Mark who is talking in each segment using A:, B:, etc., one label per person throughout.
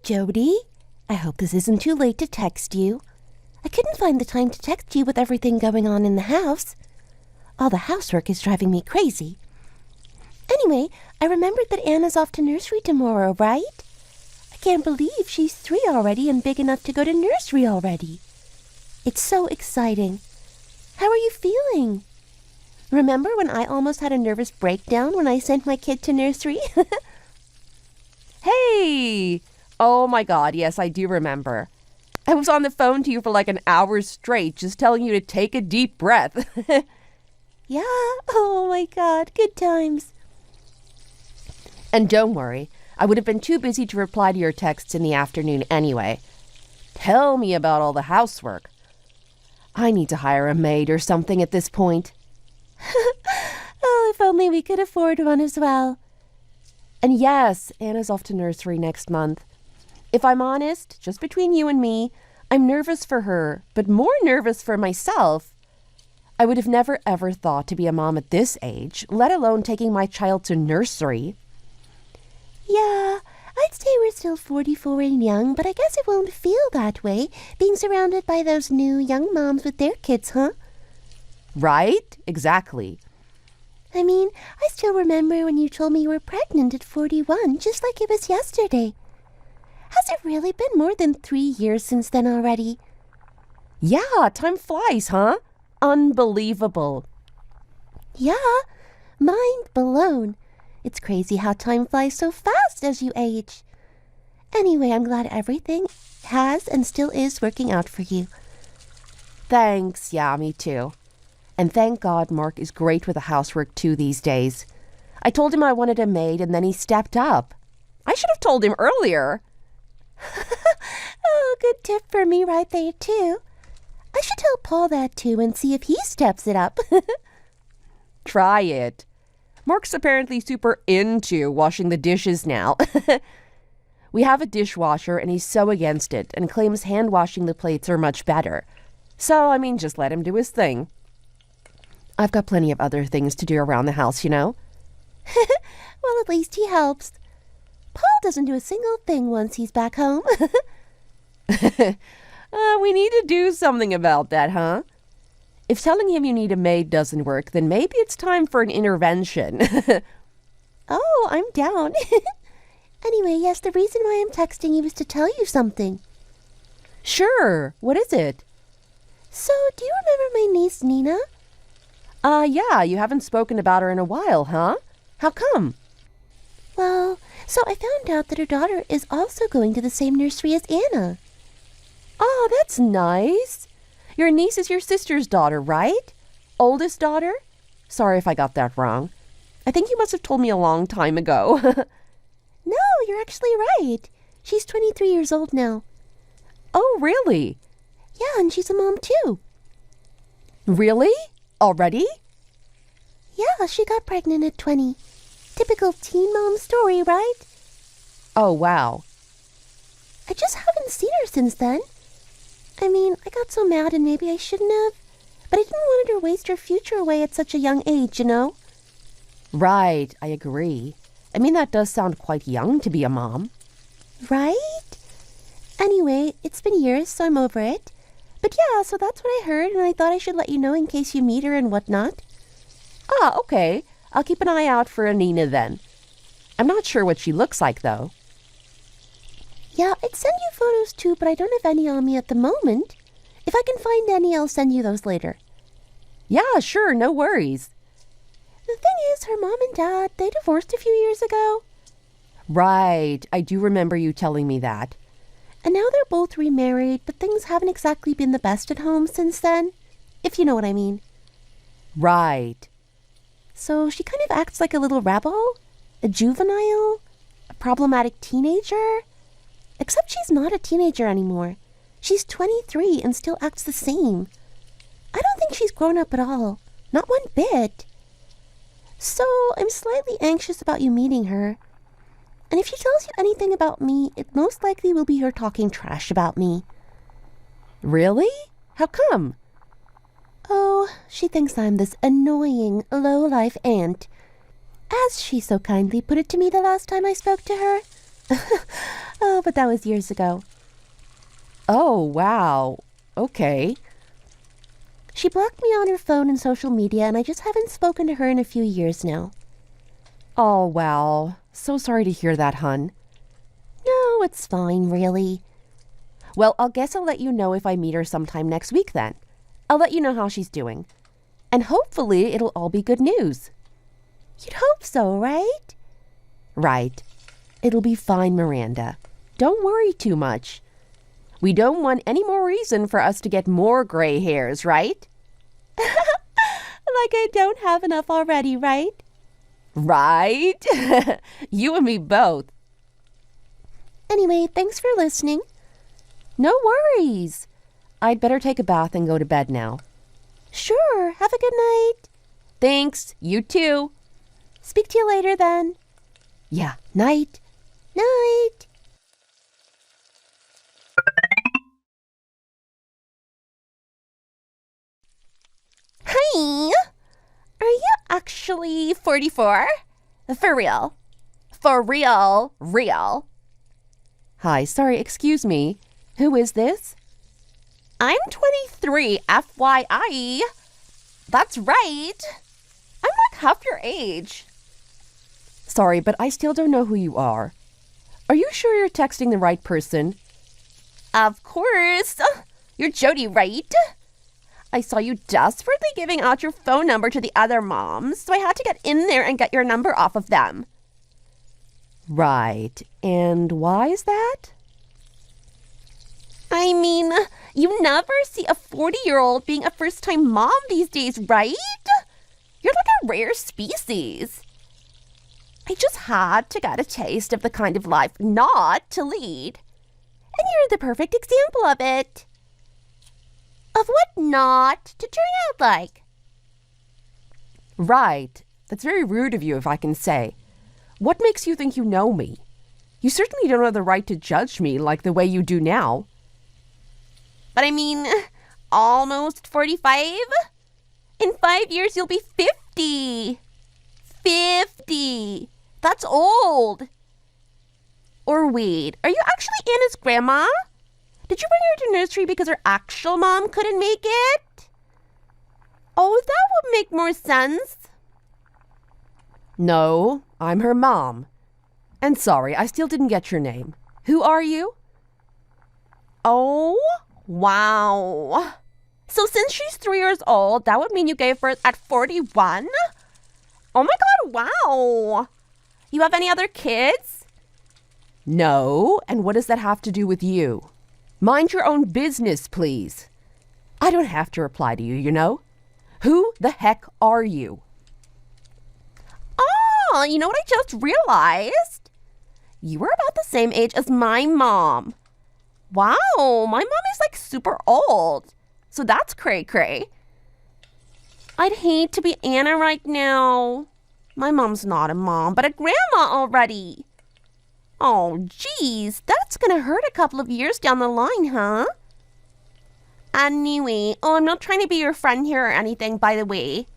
A: Jody. I hope this isn't too late to text you. I couldn't find the time to text you with everything going on in the house. All the housework is driving me crazy. Anyway, I remembered that Anna's off to nursery tomorrow, right? I can't believe she's 3 already and big enough to go to nursery already. It's so exciting. How are you feeling? Remember when I almost had a nervous breakdown when I sent my kid to nursery?
B: Hey! Oh my God, yes, I do remember. I was on the phone to you for like an hour straight, just telling you to take a deep breath.
A: Yeah, oh my God, good times.
B: And don't worry, I would have been too busy to reply to your texts in the afternoon anyway. Tell me about all the housework. I need to hire a maid or something at this point.
A: Oh, if only we could afford one as well.
B: And yes, Anna's off to nursery next month. If I'm honest, just between you and me, I'm nervous for her, but more nervous for myself. I would have never ever thought to be a mom at this age, let alone taking my child to nursery.
A: Yeah, I'd say we're still 44 and young, but I guess it won't feel that way, being surrounded by those new young moms with their kids, huh?
B: Right? Exactly.
A: I mean, I still remember when you told me you were pregnant at 41, just like it was yesterday. Has it really been more than 3 years since then already?
B: Yeah, time flies, huh? Unbelievable.
A: Yeah, mind blown. It's crazy how time flies so fast as you age. Anyway, I'm glad everything has and still is working out for you.
B: Thanks, yeah, me too. And thank God Mark is great with the housework too these days. I told him I wanted a maid and then he stepped up. I should have told him earlier.
A: Oh, good tip for me right there too. I should tell Paul that too and see if he steps it up.
B: Try it. Mark's apparently super into washing the dishes now. We have a dishwasher and he's so against it and claims hand washing the plates are much better. So, I mean, just let him do his thing. I've got plenty of other things to do around the house, you know?
A: Well, at least he helps. Paul doesn't do a single thing once he's back home.
B: We need to do something about that, huh? If telling him you need a maid doesn't work, then maybe it's time for an intervention.
A: Oh, I'm down. Anyway, yes, the reason why I'm texting you is to tell you something.
B: Sure. What is it?
A: So, do you remember my niece Nina?
B: Yeah, you haven't spoken about her in a while, huh? How come?
A: Well, so I found out that her daughter is also going to the same nursery as Anna.
B: Oh, that's nice. Your niece is your sister's daughter, right? Oldest daughter? Sorry if I got that wrong. I think you must have told me a long time ago.
A: No, you're actually right. She's 23 years old now.
B: Oh, really?
A: Yeah, and she's a mom too.
B: Really? Already?
A: Yeah, she got pregnant at 20. Typical teen mom story, right?
B: Oh, wow.
A: I just haven't seen her since then. I mean, I got so mad and maybe I shouldn't have, but I didn't want her to waste her future away at such a young age, you know?
B: Right, I agree. I mean, that does sound quite young to be a mom.
A: Right? Anyway, it's been years, so I'm over it. But yeah, so that's what I heard, and I thought I should let you know in case you meet her and whatnot.
B: Ah, okay. I'll keep an eye out for a Nina then. I'm not sure what she looks like, though.
A: Yeah, I'd send you photos too, but I don't have any on me at the moment. If I can find any, I'll send you those later.
B: Yeah, sure, no worries.
A: The thing is, her mom and dad, they divorced a few years ago.
B: Right, I do remember you telling me that.
A: And now they're both remarried, but things haven't exactly been the best at home since then, if you know what I mean.
B: Right.
A: So she kind of acts like a little rebel, a juvenile, a problematic teenager. Except she's not a teenager anymore. She's 23 and still acts the same. I don't think she's grown up at all. Not one bit. So I'm slightly anxious about you meeting her. And if she tells you anything about me, it most likely will be her talking trash about me.
B: Really? How come?
A: Oh, she thinks I'm this annoying, low-life aunt. As she so kindly put it to me the last time I spoke to her, Oh, but that was years ago.
B: Oh, wow. Okay.
A: She blocked me on her phone and social media, and I just haven't spoken to her in a few years now.
B: Oh, wow. So sorry to hear that, hun.
A: No, it's fine, really.
B: Well, I guess I'll let you know if I meet her sometime next week then. I'll let you know how she's doing. And hopefully it'll all be good news.
A: You'd hope so, right?
B: Right. It'll be fine, Miranda. Don't worry too much. We don't want any more reason for us to get more gray hairs, right?
A: Like I don't have enough already, right?
B: Right? You and me both.
A: Anyway, thanks for listening.
B: No worries. I'd better take a bath and go to bed now.
A: Sure, have a good night.
B: Thanks, you too.
A: Speak to you later then.
B: Yeah, night.
A: Night. Hi. Are you actually 44? For real? For real? Real?
B: Hi, sorry, excuse me. Who is this?
A: I'm 23, FYI. That's right. I'm like half your age.
B: Sorry, but I still don't know who you are. Are you sure you're texting the right person?
A: Of course. You're Jody, right? I saw you desperately giving out your phone number to the other moms, so I had to get in there and get your number off of them.
B: Right. And why is that?
A: I mean, you never see a 40-year-old being a first-time mom these days, right? You're like a rare species. I just had to get a taste of the kind of life not to lead. And you're the perfect example of it. Of what not to turn out like.
B: Right. That's very rude of you, if I can say. What makes you think you know me? You certainly don't have the right to judge me like the way you do now.
A: But I mean, almost 45? In 5 years, you'll be 50. 50. That's old. Or wait, are you actually Anna's grandma? Did you bring her to nursery because her actual mom couldn't make it? Oh, that would make more sense.
B: No, I'm her mom. And sorry, I still didn't get your name. Who are you?
A: Oh, wow. So since she's 3 years old, that would mean you gave birth at 41? Oh my God, wow. You have any other kids?
B: No, and what does that have to do with you? Mind your own business, please. I don't have to reply to you, you know? Who the heck are you?
A: Oh, you know what I just realized? You were about the same age as my mom. Wow, my mom is like super old. So that's cray-cray. I'd hate to be Anna right now. My mom's not a mom, but a grandma already. Oh, geez, that's gonna hurt a couple of years down the line, huh? Anyway, I'm not trying to be your friend here or anything, by the way.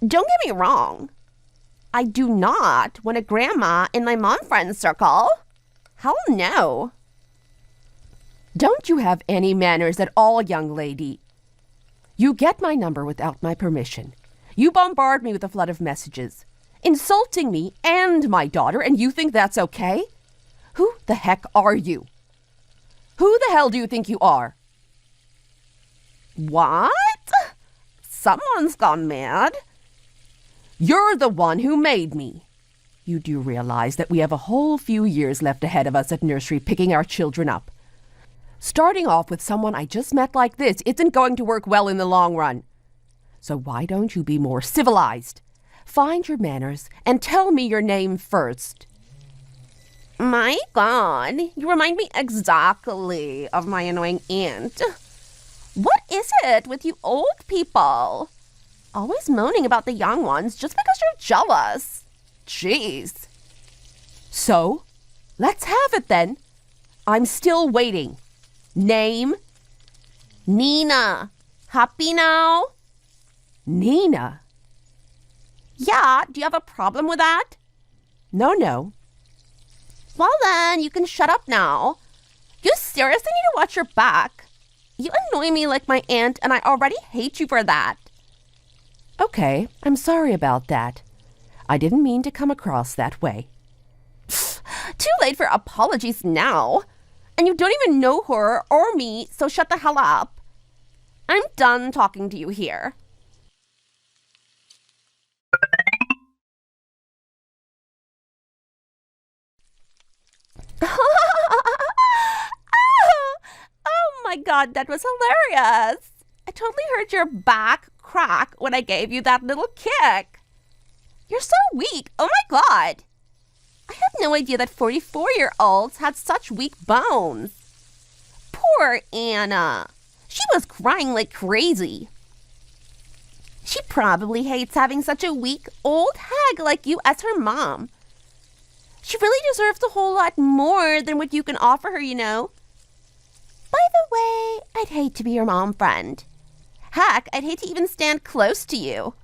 A: Don't get me wrong. I do not want a grandma in my mom friend circle. Hell no.
B: Don't you have any manners at all, young lady? You get my number without my permission. You bombard me with a flood of messages, insulting me and my daughter, and you think that's okay? Who the heck are you? Who the hell do you think you are?
A: What? Someone's gone mad.
B: You're the one who made me. You do realize that we have a whole few years left ahead of us at nursery picking our children up. Starting off with someone I just met like this isn't going to work well in the long run. So why don't you be more civilized? Find your manners and tell me your name first.
A: My God, you remind me exactly of my annoying aunt. What is it with you old people? Always moaning about the young ones just because you're jealous. Jeez.
B: So, let's have it then. I'm still waiting. Name?
A: Nina. Happy now?
B: Nina?
A: Yeah, do you have a problem with that?
B: No. Well then, you can shut up now. You seriously need to watch your back. You annoy me like my aunt, and I already hate you for that. Okay, I'm sorry about that. I didn't mean to come across that way. Too late for apologies now. And you don't even know her or me, so shut the hell up. I'm done talking to you here. Oh my god, that was hilarious. I totally heard your back crack when I gave you that little kick. You're so weak. Oh my god. I had no idea that 44-year-olds had such weak bones. Poor Anna. She was crying like crazy. She probably hates having such a weak old hag like you as her mom. She really deserves a whole lot more than what you can offer her, you know. By the way, I'd hate to be your mom friend. Heck, I'd hate to even stand close to you.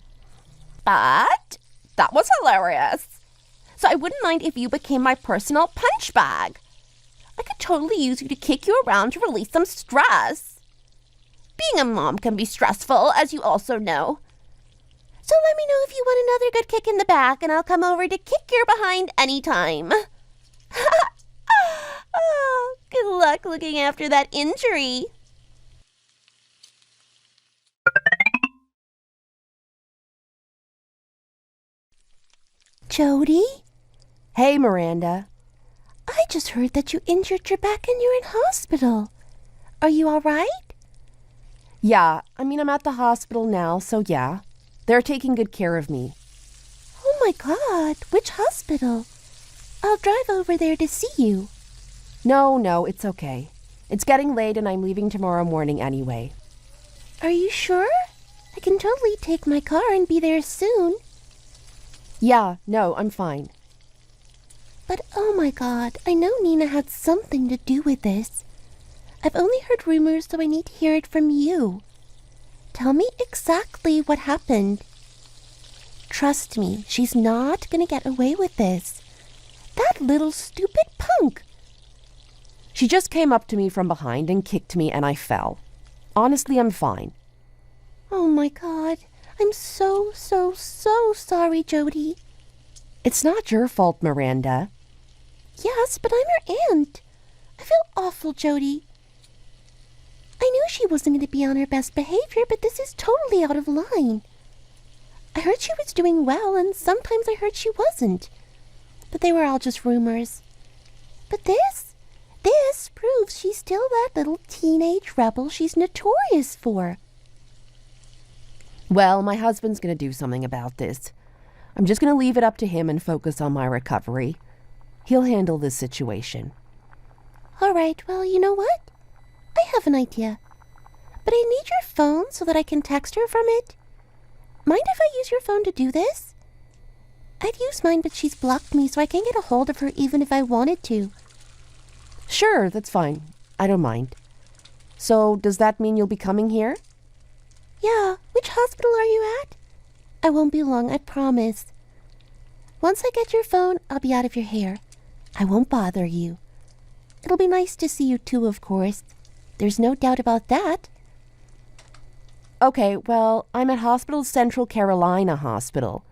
B: But that was hilarious. So I wouldn't mind if you became my personal punch bag. I could totally use you to kick you around to release some stress. Being a mom can be stressful, as you also know. So let me know if you want another good kick in the back, and I'll come over to kick your behind anytime. Oh, good luck looking after that injury.
A: Jody?
B: Hey, Miranda.
A: I just heard that you injured your back and you're in hospital. Are you all right?
B: Yeah, I'm at the hospital now, so yeah. They're taking good care of me.
A: Oh my god, which hospital? I'll drive over there to see you.
B: No, it's okay. It's getting late and I'm leaving tomorrow morning anyway.
A: Are you sure? I can totally take my car and be there soon.
B: Yeah, no, I'm fine.
A: But oh my god, I know Nina had something to do with this. I've only heard rumors, so I need to hear it from you. Tell me exactly what happened. Trust me, she's not gonna get away with this. That little stupid punk.
B: She just came up to me from behind and kicked me and I fell. Honestly, I'm fine.
A: Oh my god, I'm so sorry, Jody.
B: It's not your fault, Miranda.
A: Yes, but I'm her aunt. I feel awful, Jody. I knew she wasn't going to be on her best behavior, but this is totally out of line. I heard she was doing well, and sometimes I heard she wasn't. But they were all just rumors. But this proves she's still that little teenage rebel she's notorious for.
B: Well, my husband's going to do something about this. I'm just going to leave it up to him and focus on my recovery. He'll handle this situation.
A: All right, well, you know what? I have an idea. But I need your phone so that I can text her from it. Mind if I use your phone to do this? I'd use mine, but she's blocked me, so I can't get a hold of her even if I wanted to.
B: Sure, that's fine. I don't mind. So, does that mean you'll be coming here?
A: Yeah, which hospital are you at? I won't be long, I promise. Once I get your phone, I'll be out of your hair. I won't bother you. It'll be nice to see you too, of course. There's no doubt about that.
B: Okay, well, I'm at Hospital Central Carolina Hospital.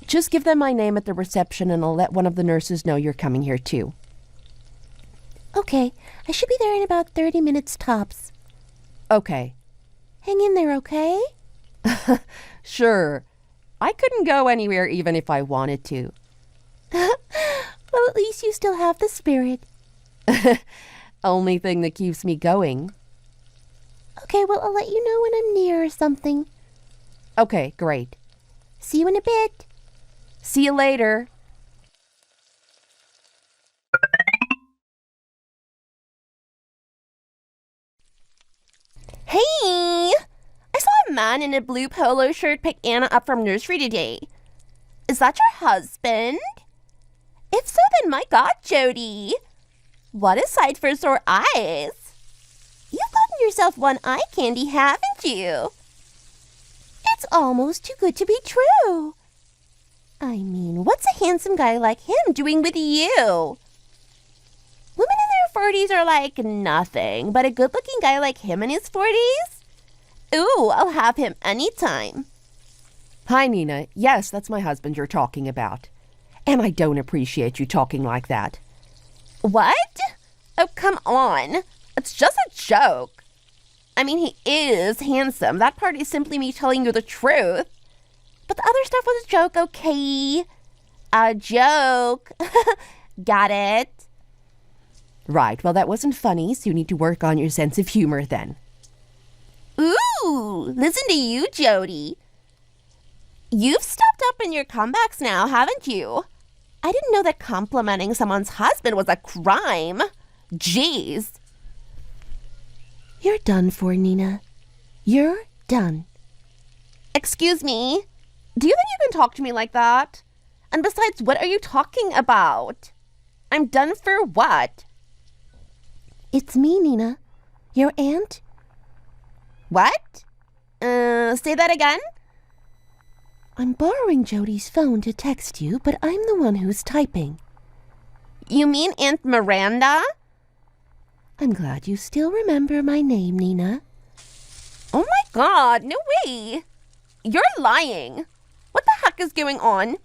B: Just give them my name at the reception and I'll let one of the nurses know you're coming here too.
A: Okay, I should be there in about 30 minutes tops.
B: Okay.
A: Hang in there, okay?
B: Sure. I couldn't go anywhere even if I wanted to.
A: Well, at least you still have the spirit.
B: Only thing that keeps me going.
A: Okay, well, I'll let you know when I'm near or something.
B: Okay, great.
A: See you in a bit.
B: See you later.
A: Hey! I saw a man in a blue polo shirt pick Anna up from nursery today. Is that your husband? If so, then my God, Jody. What a sight for sore eyes. You've gotten yourself one eye candy, haven't you? It's almost too good to be true. I mean, what's a handsome guy like him doing with you? Women in their 40s are like nothing, but a good-looking guy like him in his 40s? Ooh, I'll have him anytime.
B: Hi, Nina. Yes, that's my husband you're talking about. And I don't appreciate you talking like that.
A: What? Oh, come on. It's just a joke. I mean, he is handsome. That part is simply me telling you the truth. But the other stuff was a joke, okay? A joke. Got it?
B: Right, well, that wasn't funny, so you need to work on your sense of humor then.
A: Ooh, listen to you, Jody. You've stepped up in your comebacks now, haven't you? I didn't know that complimenting someone's husband was a crime. Jeez. You're done for, Nina. You're done. Excuse me?
B: Do you think you can talk to me like that?
A: And besides, what are you talking about? I'm done for what? It's me, Nina. Your aunt. What? Say that again? I'm borrowing Jody's phone to text you, but I'm the one who's typing. You mean Aunt Miranda? I'm glad you still remember my name, Nina. Oh my God, no way! You're lying. What the heck is going on?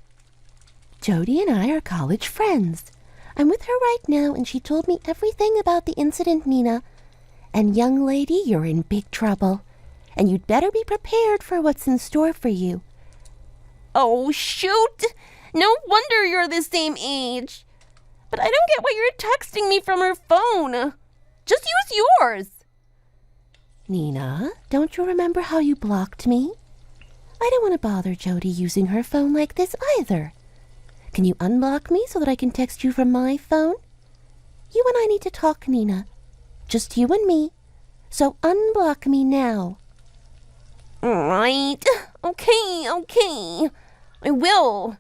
A: Jody and I are college friends. I'm with her right now, and she told me everything about the incident, Nina. And young lady, you're in big trouble. And you'd better be prepared for what's in store for you. Oh, shoot! No wonder you're the same age. But I don't get why you're texting me from her phone. Just use yours. Nina, don't you remember how you blocked me? I don't want to bother Jody using her phone like this either. Can you unblock me so that I can text you from my phone? You and I need to talk, Nina. Just you and me. So unblock me now. All right. Okay. I will.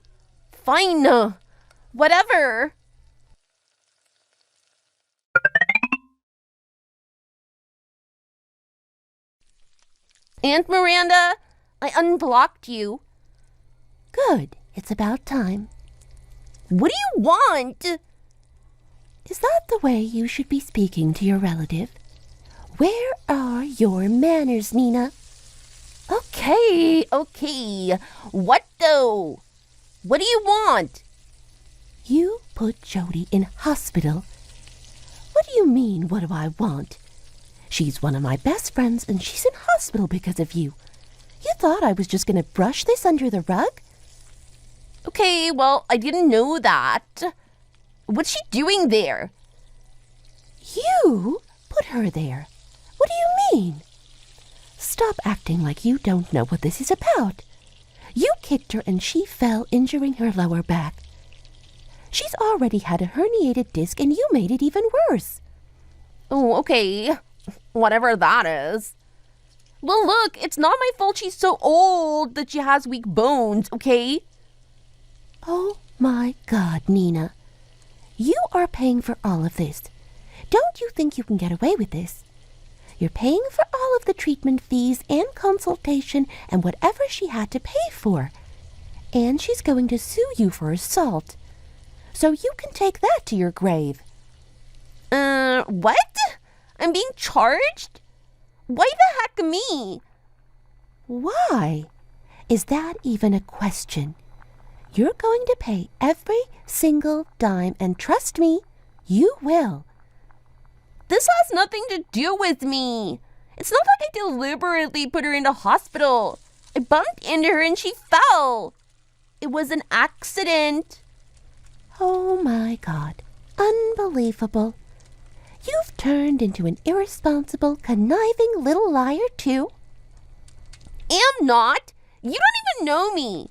A: Fine. Whatever. Aunt Miranda, I unblocked you. Good. It's about time. What do you want? Is that the way you should be speaking to your relative? Where are your manners, Nina? Okay. What though? What do you want? You put Jody in hospital. What do you mean, what do I want? She's one of my best friends and she's in hospital because of you. You thought I was just going to brush this under the rug? Okay, well, I didn't know that. What's she doing there? You put her there. What do you mean? Stop acting like you don't know what this is about. You kicked her and she fell, injuring her lower back. She's already had a herniated disc and you made it even worse. Oh, okay. Whatever that is. Well, look, it's not my fault she's so old that she has weak bones, okay? Oh my God, Nina. You are paying for all of this. Don't you think you can get away with this? You're paying for all of the treatment fees and consultation and whatever she had to pay for. And she's going to sue you for assault. So you can take that to your grave. What? I'm being charged? Why the heck me? Why? Is that even a question? You're going to pay every single dime, and trust me, you will. This has nothing to do with me. It's not like I deliberately put her in the hospital. I bumped into her and she fell. It was an accident. Oh my God. Unbelievable. You've turned into an irresponsible, conniving little liar, too. Am not. You don't even know me.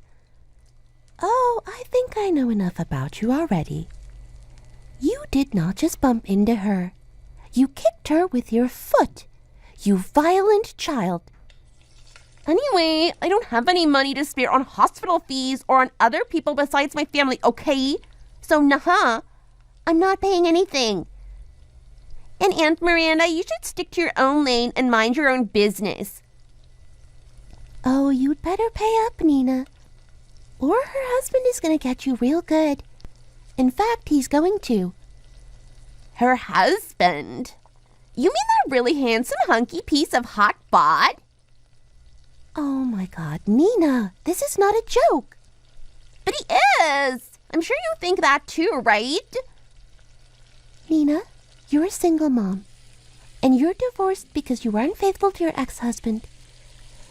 A: Oh, I think I know enough about you already. You did not just bump into her. You kicked her with your foot. You violent child. Anyway, I don't have any money to spare on hospital fees or on other people besides my family, okay? So, nah, I'm not paying anything. And Aunt Miranda, you should stick to your own lane and mind your own business. Oh, you'd better pay up, Nina. Or her husband is going to get you real good. In fact, he's going to.
B: Her husband? You mean that really handsome, hunky piece of hot bod?
A: Oh my God, Nina, this is not a joke.
B: But he is. I'm sure you think that too, right?
A: Nina, you're a single mom. And you're divorced because you were unfaithful to your ex-husband.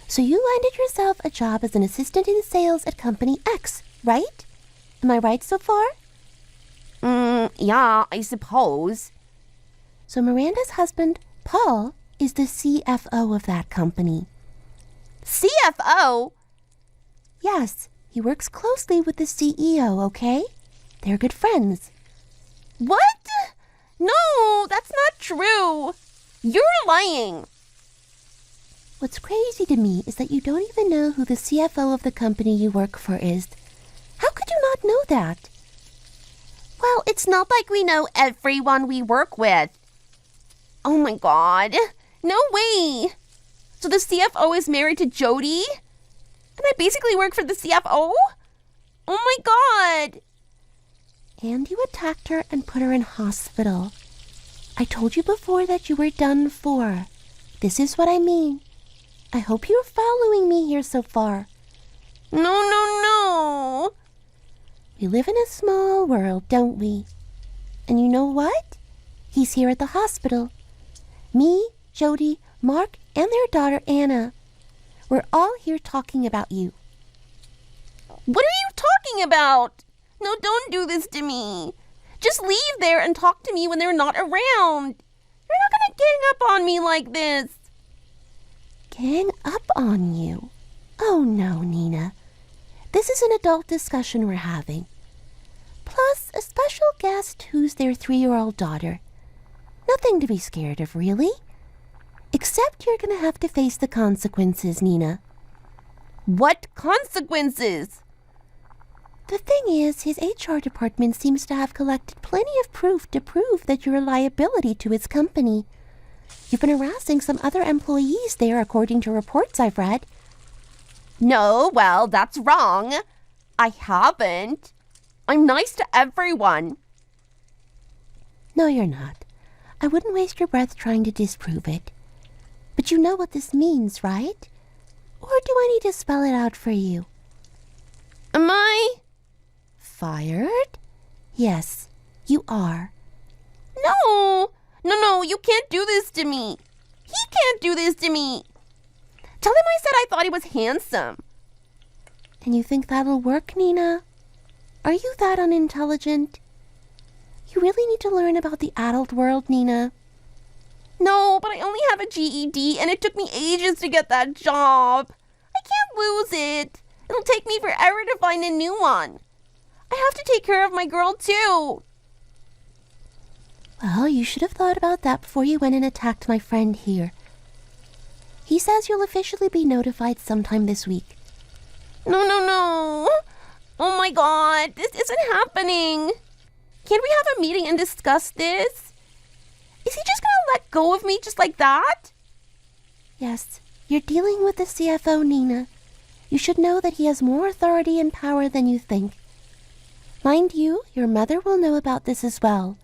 A: So you landed yourself a job as an assistant in sales at Company X, right? Am I right so far?
B: Yeah, I suppose.
A: So Miranda's husband, Paul, is the CFO of that company.
B: CFO?
A: Yes, he works closely with the CEO, okay? They're good friends.
B: What? No, that's not true. You're lying.
A: What's crazy to me is that you don't even know who the CFO of the company you work for is. How could you not know that?
B: Well, it's not like we know everyone we work with. Oh my God. No way. So the CFO is married to Jody? And I basically work for the CFO? Oh my God.
A: And you attacked her and put her in hospital. I told you before that you were done for. This is what I mean. I hope you're following me here so far.
B: No.
A: We live in a small world, don't we? And you know what? He's here at the hospital. Me, Jody, Mark, and their daughter Anna. We're all here talking about you.
B: What are you talking about? No, don't do this to me. Just leave there and talk to me when they're not around. You're not gonna gang up on me like this.
A: Gang up on you? Oh no, Nina. This is an adult discussion we're having. Plus, a special guest who's their 3-year-old daughter. Nothing to be scared of, really. Except you're gonna have to face the consequences, Nina.
B: What consequences?
A: The thing is, his HR department seems to have collected plenty of proof to prove that you're a liability to his company. You've been harassing some other employees there, according to reports I've read.
B: No, well, that's wrong. I haven't. I'm nice to everyone.
A: No, you're not. I wouldn't waste your breath trying to disprove it. But you know what this means, right? Or do I need to spell it out for you?
B: Am I?
A: Fired? Yes, you are.
B: No, you can't do this to me. He can't do this to me. Tell him I said I thought he was handsome.
A: And you think that'll work, Nina? Are you that unintelligent? You really need to learn about the adult world, Nina.
B: No, but I only have a GED and it took me ages to get that job. I can't lose it. It'll take me forever to find a new one. I have to take care of my girl too.
A: Well, you should have thought about that before you went and attacked my friend here. He says you'll officially be notified sometime this week.
B: No. Oh my God, this isn't happening. Can't we have a meeting and discuss this? Is he just gonna let go of me just like that?
A: Yes, you're dealing with the CFO, Nina. You should know that he has more authority and power than you think. Mind you, your mother will know about this as well.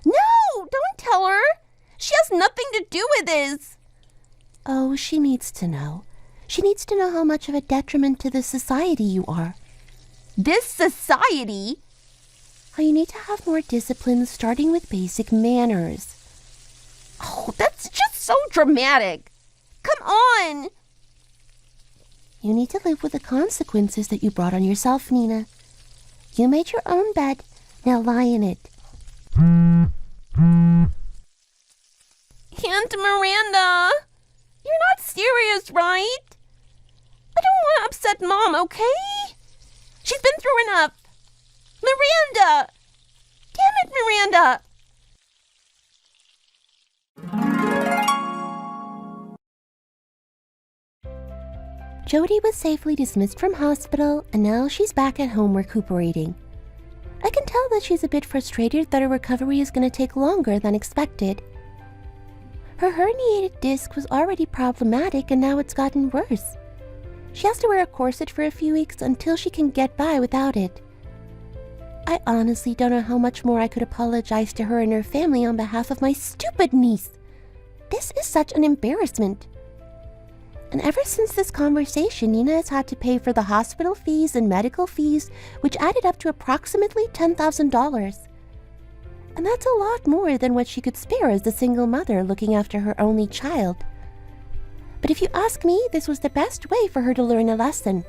B: No, don't tell her. She has nothing to do with this.
A: Oh, she needs to know. She needs to know how much of a detriment to the society you are.
B: This society?
A: How you need to have more discipline, starting with basic manners.
B: Oh, that's just so dramatic. Come on.
A: You need to live with the consequences that you brought on yourself, Nina. You made your own bed. Now lie in it.
B: Aunt Miranda, you're not serious, right? I don't want to upset Mom, okay? She's been through enough. Miranda! Damn it, Miranda!
A: Jody was safely dismissed from hospital, and now she's back at home recuperating. I can tell that she's a bit frustrated that her recovery is going to take longer than expected. Her herniated disc was already problematic, and now it's gotten worse. She has to wear a corset for a few weeks until she can get by without it. I honestly don't know how much more I could apologize to her and her family on behalf of my stupid niece. This is such an embarrassment. And ever since this conversation, Nina has had to pay for the hospital fees and medical fees, which added up to approximately $10,000. And that's a lot more than what she could spare as a single mother looking after her only child. But if you ask me, this was the best way for her to learn a lesson.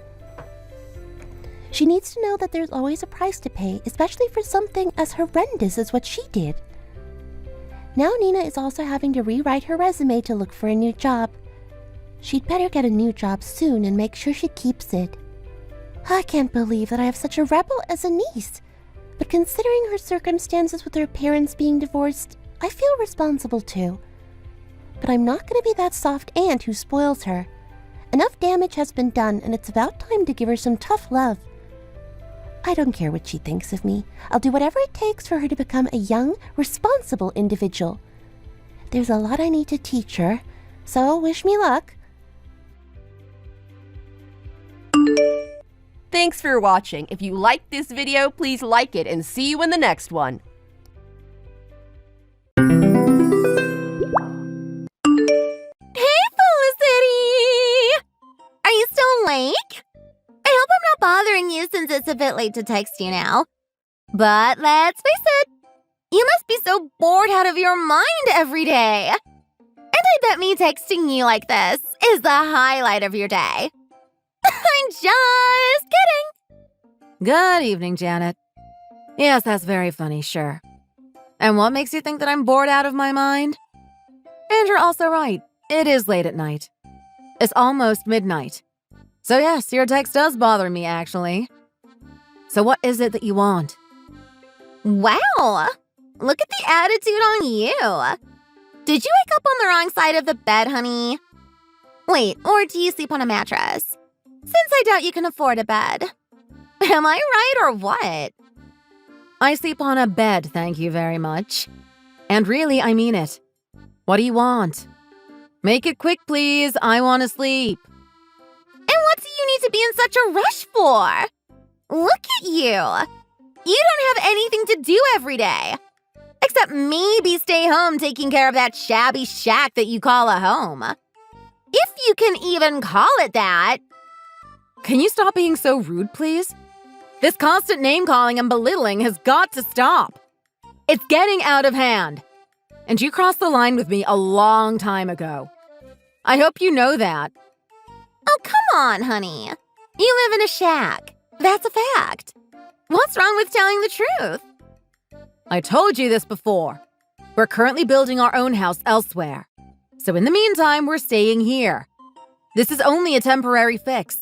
A: She needs to know that there's always a price to pay, especially for something as horrendous as what she did. Now Nina is also having to rewrite her resume to look for a new job. She'd better get a new job soon and make sure she keeps it. I can't believe that I have such a rebel as a niece. But considering her circumstances with her parents being divorced, I feel responsible too. But I'm not going to be that soft aunt who spoils her. Enough damage has been done, and it's about time to give her some tough love. I don't care what she thinks of me. I'll do whatever it takes for her to become a young, responsible individual. There's a lot I need to teach her, so wish me luck.
B: Thanks for watching. If you liked this video, please like it and see you in the next one.
C: Hey, Felicity! Are you still awake? I hope I'm not bothering you since it's a bit late to text you now. But let's face it, you must be so bored out of your mind every day. And I bet me texting you like this is the highlight of your day. I'm just kidding.
D: Good evening, Janet. Yes, that's very funny, sure. And what makes you think that I'm bored out of my mind? And you're also right. It is late at night. It's almost midnight. So yes, your text does bother me, actually. So what is it that you want?
C: Wow, look at the attitude on you. Did you wake up on the wrong side of the bed, honey? Wait, or do you sleep on a mattress? Since I doubt you can afford a bed. Am I right or what?
D: I sleep on a bed, thank you very much. And really, I mean it. What do you want? Make it quick, please. I want to sleep.
C: And what do you need to be in such a rush for? Look at you. You don't have anything to do every day. Except maybe stay home taking care of that shabby shack that you call a home. If you can even call it that.
D: Can you stop being so rude, please? This constant name-calling and belittling has got to stop. It's getting out of hand. And you crossed the line with me a long time ago. I hope you know that.
C: Oh, come on, honey. You live in a shack. That's a fact. What's wrong with telling the truth?
D: I told you this before. We're currently building our own house elsewhere. So in the meantime, we're staying here. This is only a temporary fix.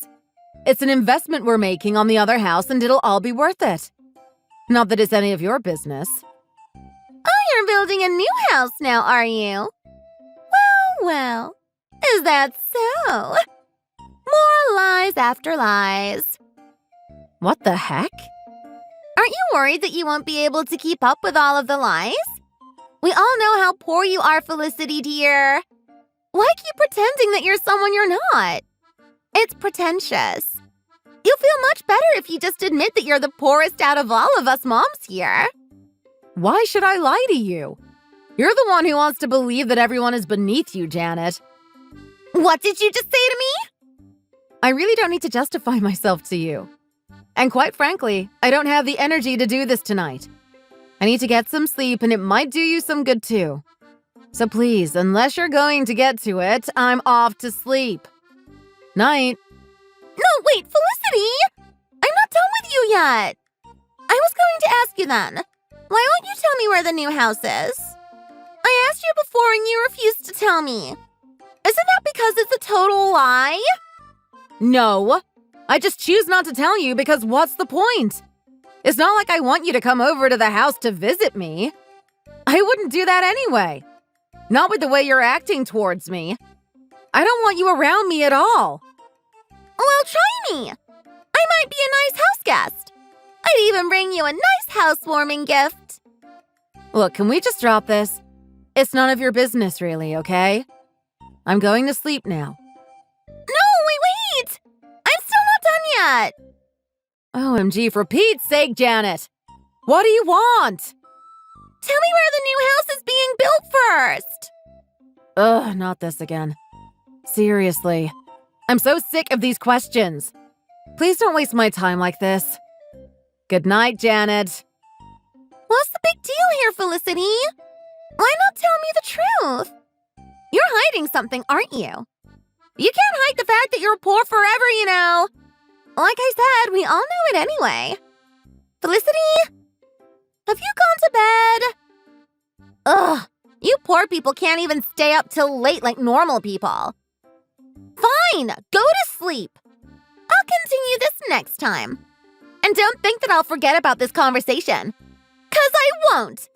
D: It's an investment we're making on the other house, and it'll all be worth it. Not that it's any of your business.
C: Oh, you're building a new house now, are you? Well. Is that so? More lies after lies.
D: What the heck?
C: Aren't you worried that you won't be able to keep up with all of the lies? We all know how poor you are, Felicity, dear. Why keep pretending that you're someone you're not? It's pretentious. You'll feel much better if you just admit that you're the poorest out of all of us moms here.
D: Why should I lie to you? You're the one who wants to believe that everyone is beneath you, Janet.
C: What did you just say to me?
D: I really don't need to justify myself to you. And quite frankly, I don't have the energy to do this tonight. I need to get some sleep, and it might do you some good too. So please, unless you're going to get to it, I'm off to sleep. Night.
C: No, wait, Felicity! I'm not done with you yet. I was going to ask you then. Why won't you tell me where the new house is? I asked you before and you refused to tell me. Isn't that because it's a total lie?
D: No. I just choose not to tell you because what's the point? It's not like I want you to come over to the house to visit me. I wouldn't do that anyway. Not with the way you're acting towards me. I don't want you around me at all.
C: Well, try me. I might be a nice house guest. I'd even bring you a nice housewarming gift.
D: Look, can we just drop this? It's none of your business, really, okay? I'm going to sleep now.
C: No, wait! yet.
D: OMG, for Pete's sake, Janet. What do you want?
C: Tell me where the new house is being built first.
D: Ugh, not this again. Seriously. I'm so sick of these questions. Please don't waste my time like this. Good night, Janet.
C: What's the big deal here, Felicity? Why not tell me the truth? You're hiding something, aren't you? You can't hide the fact that you're poor forever, you know. Like I said, we all know it anyway. Felicity? Have you gone to bed? Ugh, you poor people can't even stay up till late like normal people. Fine, go to sleep. I'll continue this next time. And don't think that I'll forget about this conversation. 'Cause I won't.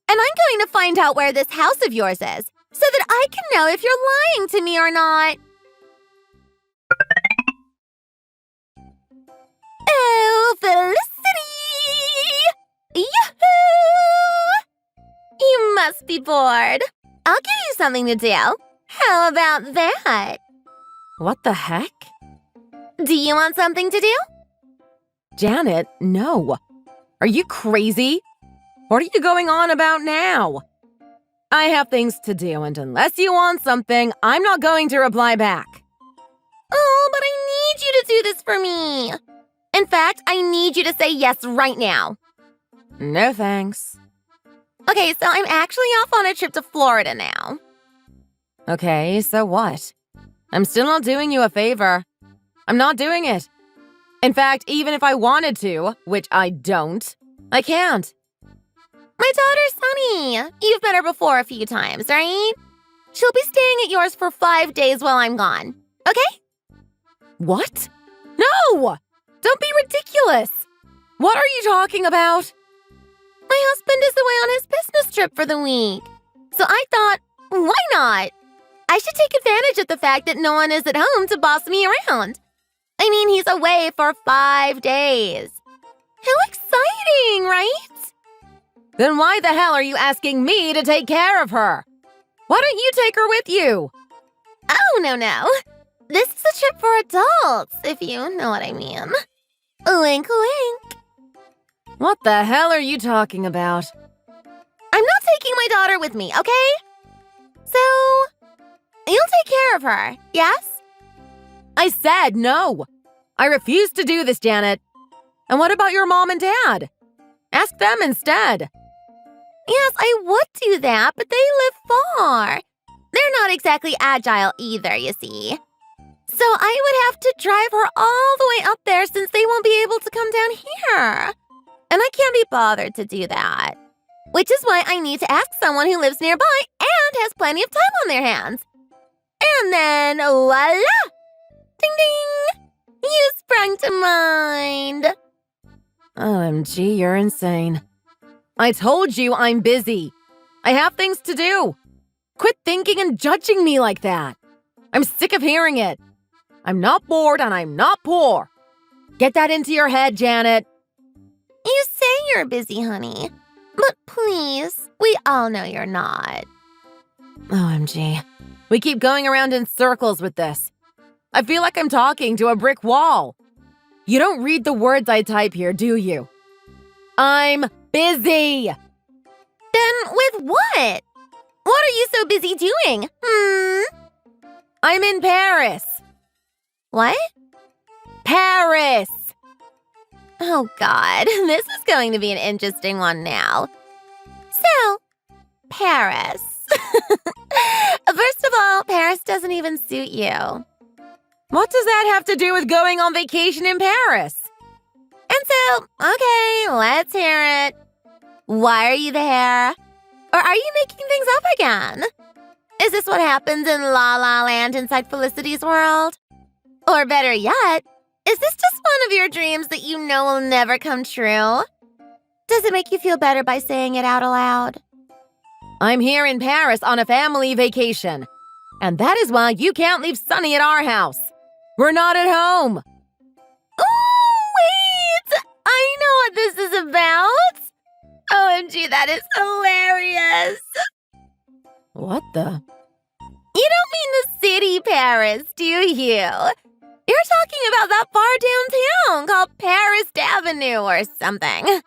C: And I'm going to find out where this house of yours is, so that I can know if you're lying to me or not. Oh, Felicity! Yahoo! You must be bored. I'll give you something to do. How about that?
D: What the heck?
C: Do you want something to do?
D: Janet, no. Are you crazy? What are you going on about now? I have things to do, and unless you want something, I'm not going to reply back.
C: Oh, but I need you to do this for me. In fact, I need you to say yes right now.
D: No thanks.
C: Okay, so I'm actually off on a trip to Florida now.
D: Okay, so what? I'm still not doing you a favor. I'm not doing it. In fact, even if I wanted to, which I don't, I can't.
C: My daughter's Sunny. You've met her before a few times, right? She'll be staying at yours for 5 days while I'm gone. Okay?
D: What? No! Don't be ridiculous! What are you talking about?
C: My husband is away on his business trip for the week. So I thought, why not? I should take advantage of the fact that no one is at home to boss me around. I mean, he's away for 5 days. How exciting, right?
D: Then why the hell are you asking me to take care of her? Why don't you take her with you?
C: Oh, no. This is a trip for adults, if you know what I mean. Wink, wink.
D: What the hell are you talking about?
C: I'm not taking my daughter with me, okay? So, you'll take care of her, yes?
D: I said no. I refuse to do this, Janet. And what about your mom and dad? Ask them instead.
C: Yes, I would do that, but they live far. They're not exactly agile either, you see. So I would have to drive her all the way up there since they won't be able to come down here. And I can't be bothered to do that. Which is why I need to ask someone who lives nearby and has plenty of time on their hands. And then, voila! Ding ding! You sprung to mind.
D: OMG, you're insane. I told you I'm busy. I have things to do. Quit thinking and judging me like that. I'm sick of hearing it. I'm not bored and I'm not poor. Get that into your head, Janet.
C: You say you're busy, honey. But please, we all know you're not.
D: OMG. We keep going around in circles with this. I feel like I'm talking to a brick wall. You don't read the words I type here, do you? I'm busy.
C: Then with what? What are you so busy doing?
D: I'm in Paris.
C: What?
D: Paris.
C: Oh, God. This is going to be an interesting one now. So, Paris. First of all, Paris doesn't even suit you.
D: What does that have to do with going on vacation in Paris?
C: And so, okay, let's hear it. Why are you there? Or are you making things up again? Is this what happens in La La Land inside Felicity's world? Or better yet, is this just one of your dreams that you know will never come true? Does it make you feel better by saying it out aloud?
D: I'm here in Paris on a family vacation. And that is why you can't leave Sunny at our house. We're not at home.
C: Oh, wait! I know what this is about! OMG, that is hilarious!
D: What the?
C: You don't mean the city Paris, do you? You're talking about that bar downtown called Paris Avenue or something.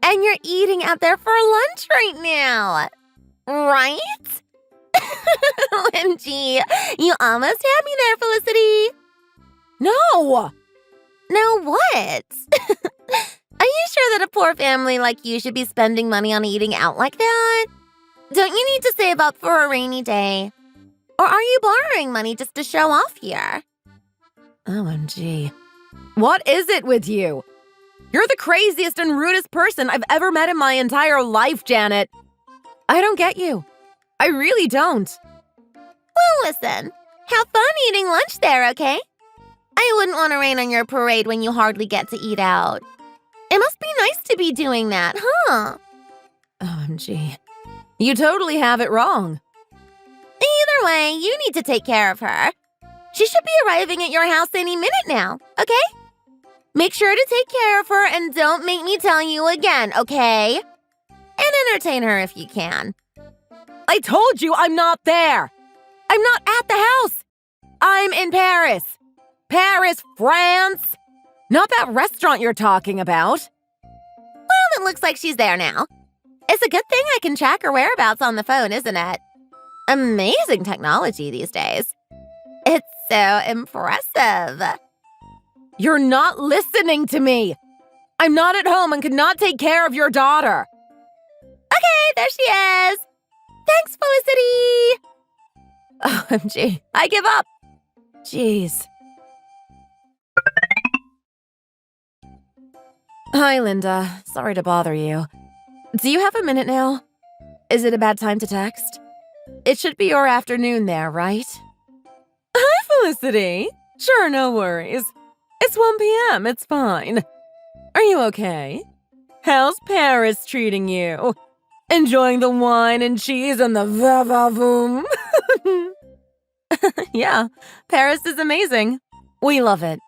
C: And you're eating out there for lunch right now, right? OMG, you almost had me there, Felicity.
D: No!
C: Now what? Are you sure that a poor family like you should be spending money on eating out like that? Don't you need to save up for a rainy day? Or are you borrowing money just to show off here?
D: OMG. What is it with you? You're the craziest and rudest person I've ever met in my entire life, Janet. I don't get you. I really don't.
C: Well, listen. Have fun eating lunch there, okay? I wouldn't want to rain on your parade when you hardly get to eat out. It must be nice to be doing that, huh?
D: OMG. You totally have it wrong.
C: Either way, you need to take care of her. She should be arriving at your house any minute now, okay? Make sure to take care of her and don't make me tell you again, okay? And entertain her if you can.
D: I told you I'm not there. I'm not at the house. I'm in Paris. Paris, France. Not that restaurant you're talking about.
C: Well, it looks like she's there now. It's a good thing I can track her whereabouts on the phone, isn't it? Amazing technology these days. It's so impressive.
D: You're not listening to me. I'm not at home and could not take care of your daughter.
C: Okay, there she is. Thanks, Felicity.
D: OMG, I give up. Jeez. Hi, Linda. Sorry to bother you. Do you have a minute now? Is it a bad time to text? It should be your afternoon there, right? Hi, Felicity. Sure, no worries. It's 1 p.m. It's fine. Are you okay? How's Paris treating you? Enjoying the wine and cheese and the va-va-voom? Yeah, Paris is amazing. We love it.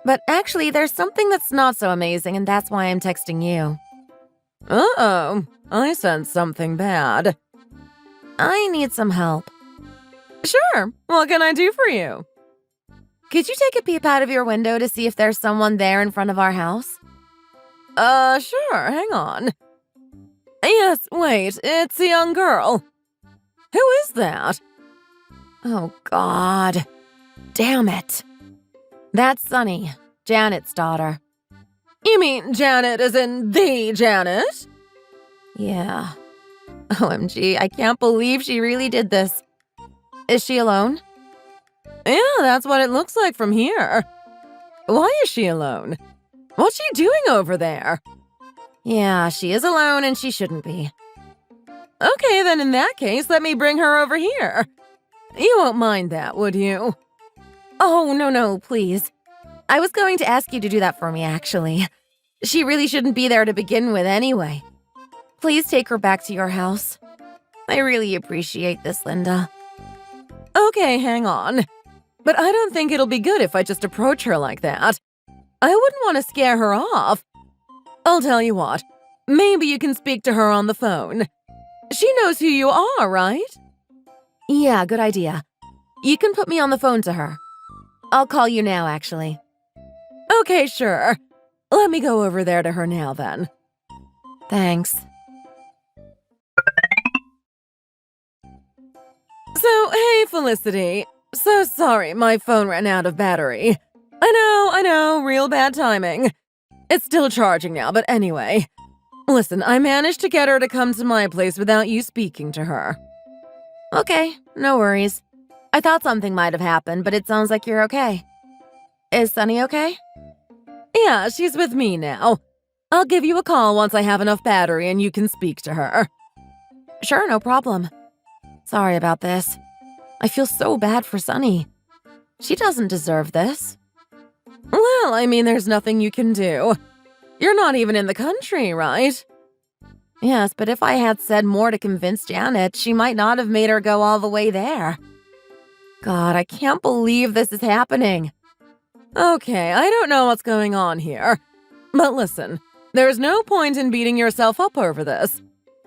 D: But actually, there's something that's not so amazing, and that's why I'm texting you. Uh-oh, I sense something bad. I need some help. Sure, what can I do for you? Could you take a peep out of your window to see if there's someone there in front of our house? Sure, hang on. Yes, wait, it's a young girl. Who is that? Oh, God. Damn it. That's Sunny, Janet's daughter. You mean Janet as in the Janet? Yeah. OMG, I can't believe she really did this. Is she alone? Yeah, that's what it looks like from here. Why is she alone? What's she doing over there? Yeah, she is alone and she shouldn't be. Okay, then in that case, let me bring her over here. You won't mind that, would you? Oh, no, please. I was going to ask you to do that for me, actually. She really shouldn't be there to begin with anyway. Please take her back to your house. I really appreciate this, Linda. Okay, hang on. But I don't think it'll be good if I just approach her like that. I wouldn't want to scare her off. I'll tell you what. Maybe you can speak to her on the phone. She knows who you are, right? Yeah, good idea. You can put me on the phone to her. I'll call you now, actually. Okay, sure. Let me go over there to her now, then. Thanks. So, hey, Felicity. So sorry, my phone ran out of battery. I know, real bad timing. It's still charging now, but anyway. Listen, I managed to get her to come to my place without you speaking to her. Okay, no worries. I thought something might have happened, but it sounds like you're okay. Is Sunny okay? Yeah, she's with me now. I'll give you a call once I have enough battery and you can speak to her. Sure, no problem. Sorry about this. I feel so bad for Sunny. She doesn't deserve this. Well, I mean, there's nothing you can do. You're not even in the country, right? Yes, but if I had said more to convince Janet, she might not have made her go all the way there. God, I can't believe this is happening. Okay, I don't know what's going on here. But listen, there's no point in beating yourself up over this.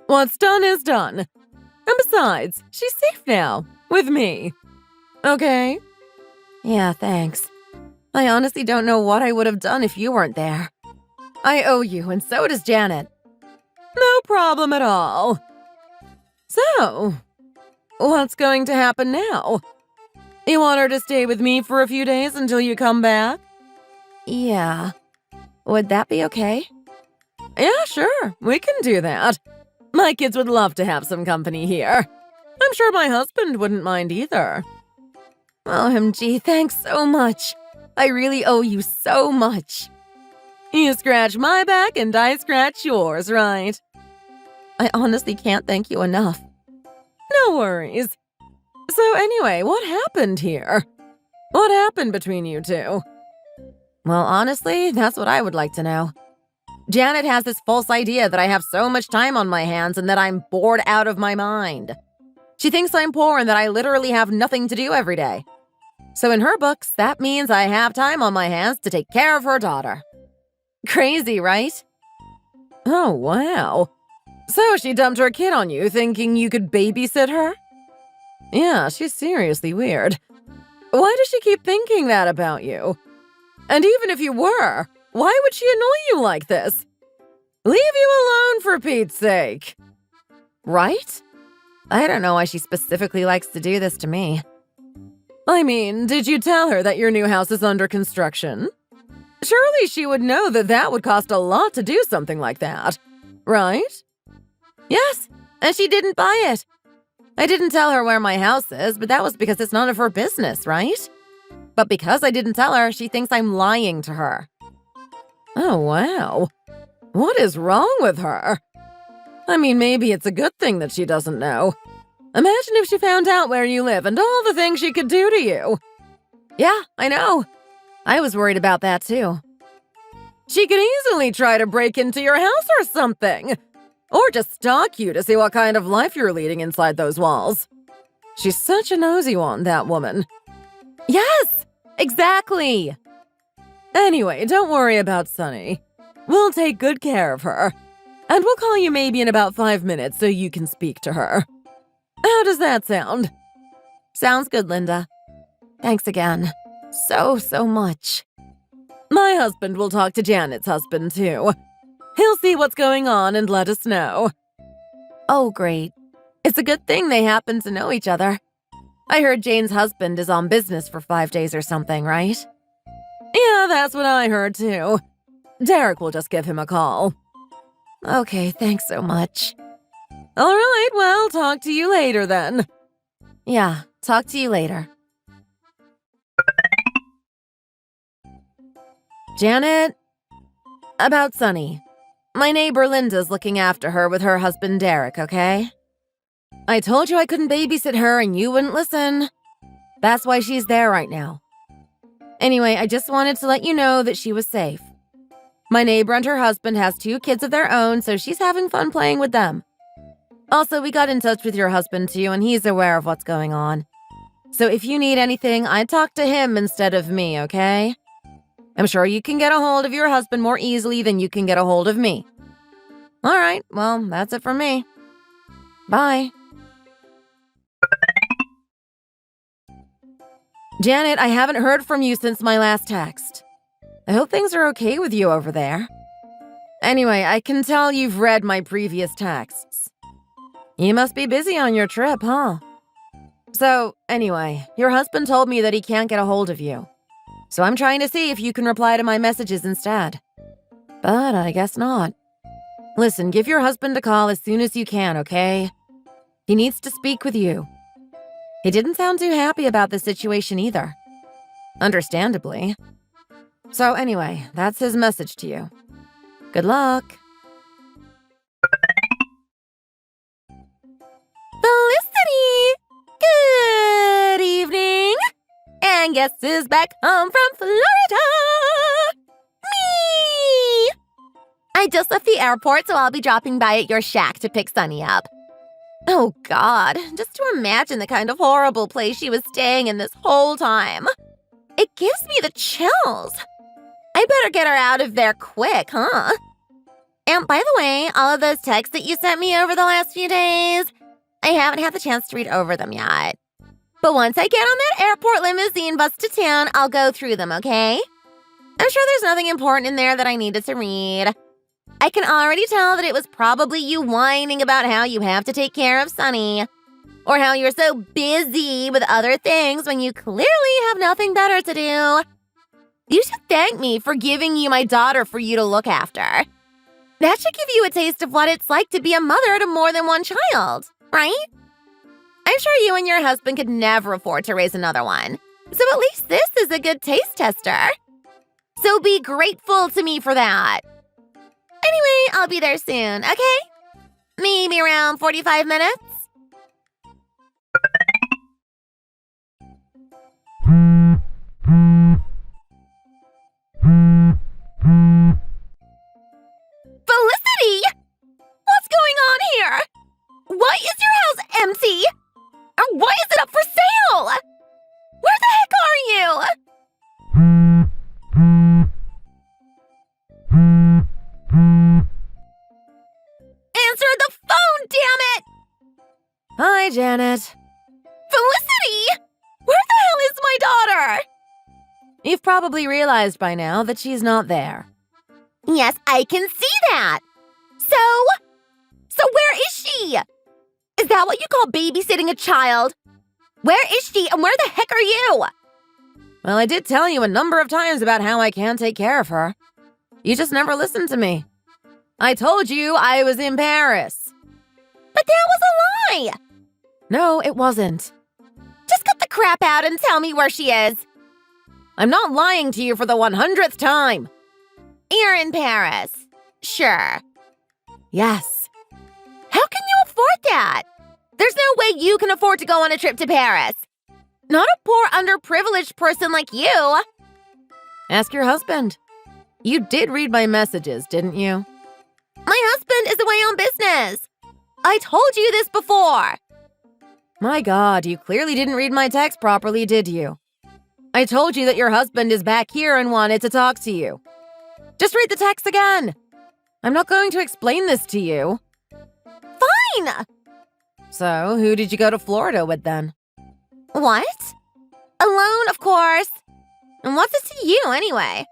D: What's done is done. And besides, she's safe now, with me. Okay? Yeah, thanks. I honestly don't know what I would have done if you weren't there. I owe you, and so does Janet. No problem at all. So, what's going to happen now? You want her to stay with me for a few days until you come back? Yeah. Would that be okay? Yeah, sure. We can do that. My kids would love to have some company here. I'm sure my husband wouldn't mind either. OMG, thanks so much. I really owe you so much. You scratch my back and I scratch yours, right? I honestly can't thank you enough. No worries. So anyway, what happened here? What happened between you two? Well, honestly, that's what I would like to know. Janet has this false idea that I have so much time on my hands and that I'm bored out of my mind. She thinks I'm poor and that I literally have nothing to do every day. So in her books, that means I have time on my hands to take care of her daughter. Crazy, right? Oh, wow. So she dumped her kid on you thinking you could babysit her? Yeah, she's seriously weird. Why does she keep thinking that about you? And even if you were, why would she annoy you like this? Leave you alone for Pete's sake. Right? I don't know why she specifically likes to do this to me. I mean, did you tell her that your new house is under construction? Surely she would know that that would cost a lot to do something like that, right? Yes, and she didn't buy it. I didn't tell her where my house is, but that was because it's none of her business, right? But because I didn't tell her, she thinks I'm lying to her. Oh, wow. What is wrong with her? I mean, maybe it's a good thing that she doesn't know. Imagine if she found out where you live and all the things she could do to you. Yeah, I know. I was worried about that too. She could easily try to break into your house or something. Or just stalk you to see what kind of life you're leading inside those walls. She's such a nosy one, that woman. Yes, exactly. Anyway, don't worry about Sunny. We'll take good care of her. And we'll call you maybe in about 5 minutes so you can speak to her. How does that sound? Sounds good, Linda. Thanks again. So much. My husband will talk to Janet's husband, too. He'll see what's going on and let us know. Oh, great. It's a good thing they happen to know each other. I heard Jane's husband is on business for 5 days or something, right? Yeah, that's what I heard, too. Derek will just give him a call. Okay, thanks so much. All right, well, talk to you later then. Yeah, talk to you later. Janet? About Sunny. My neighbor Linda's looking after her with her husband Derek, okay? I told you I couldn't babysit her and you wouldn't listen. That's why she's there right now. Anyway, I just wanted to let you know that she was safe. My neighbor and her husband has 2 kids of their own, so she's having fun playing with them. Also, we got in touch with your husband too, and he's aware of what's going on. So if you need anything, I'd talk to him instead of me, okay? I'm sure you can get a hold of your husband more easily than you can get a hold of me. All right, well, that's it from me. Bye. Janet, I haven't heard from you since my last text. I hope things are okay with you over there. Anyway, I can tell you've read my previous texts. You must be busy on your trip, huh? So, anyway, your husband told me that he can't get a hold of you. So I'm trying to see if you can reply to my messages instead. But I guess not. Listen, give your husband a call as soon as you can, okay? He needs to speak with you. He didn't sound too happy about the situation either. Understandably. So anyway, that's his message to you. Good luck.
C: Felicity! Good evening! And guess who's back home from Florida? Me! I just left the airport, so I'll be dropping by at your shack to pick Sunny up. Oh, God, just to imagine the kind of horrible place she was staying in this whole time. It gives me the chills. I better get her out of there quick, huh? And by the way, all of those texts that you sent me over the last few days, I haven't had the chance to read over them yet. But once I get on that airport limousine bus to town, I'll go through them, okay? I'm sure there's nothing important in there that I needed to read. I can already tell that it was probably you whining about how you have to take care of Sunny, or how you're so busy with other things when you clearly have nothing better to do. You should thank me for giving you my daughter for you to look after. That should give you a taste of what it's like to be a mother to more than one child, right? I'm sure you and your husband could never afford to raise another one, so at least this is a good taste tester. So be grateful to me for that. Anyway, I'll be there soon, okay? Maybe around 45 minutes? Felicity! What's going on here? Why is your house empty? And why is it up for sale? Where the heck are you? Answer the phone, damn it!
D: Hi, Janet.
C: Felicity! Where the hell is my daughter?
D: You've probably realized by now that she's not there.
C: Yes, I can see that. So where is she? Is that what you call babysitting a child? Where is she and where the heck are you?
D: Well, I did tell you a number of times about how I can take care of her. You just never listened to me. I told you I was in Paris.
C: But that was a lie.
D: No, it wasn't.
C: Just cut the crap out and tell me where she is.
D: I'm not lying to you for the 100th time.
C: You're in Paris. Sure.
D: Yes.
C: How can you afford that? There's no way you can afford to go on a trip to Paris. Not a poor, underprivileged person like you.
D: Ask your husband. You did read my messages, didn't you?
C: My husband is away on business. I told you this before.
D: My God, you clearly didn't read my text properly, did you? I told you that your husband is back here and wanted to talk to you. Just read the text again. I'm not going to explain this to you.
C: Fine.
D: So, who did you go to Florida with then?
C: What? Alone, of course. And what's it to you, anyway?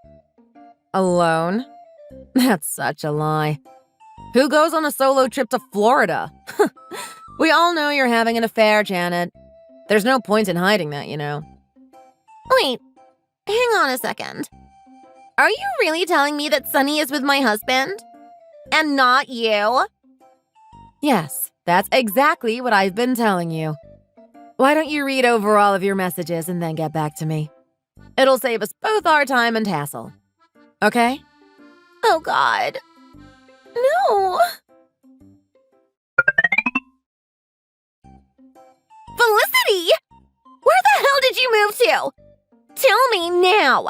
D: Alone? That's such a lie. Who goes on a solo trip to Florida? We all know you're having an affair, Janet. There's no point in hiding that, you know.
C: Wait, hang on a second. Are you really telling me that Sunny is with my husband? And not you?
D: Yes, that's exactly what I've been telling you. Why don't you read over all of your messages and then get back to me? It'll save us both our time and hassle. Okay?
C: Oh, God. No. Felicity! Where the hell did you move to? Tell me now.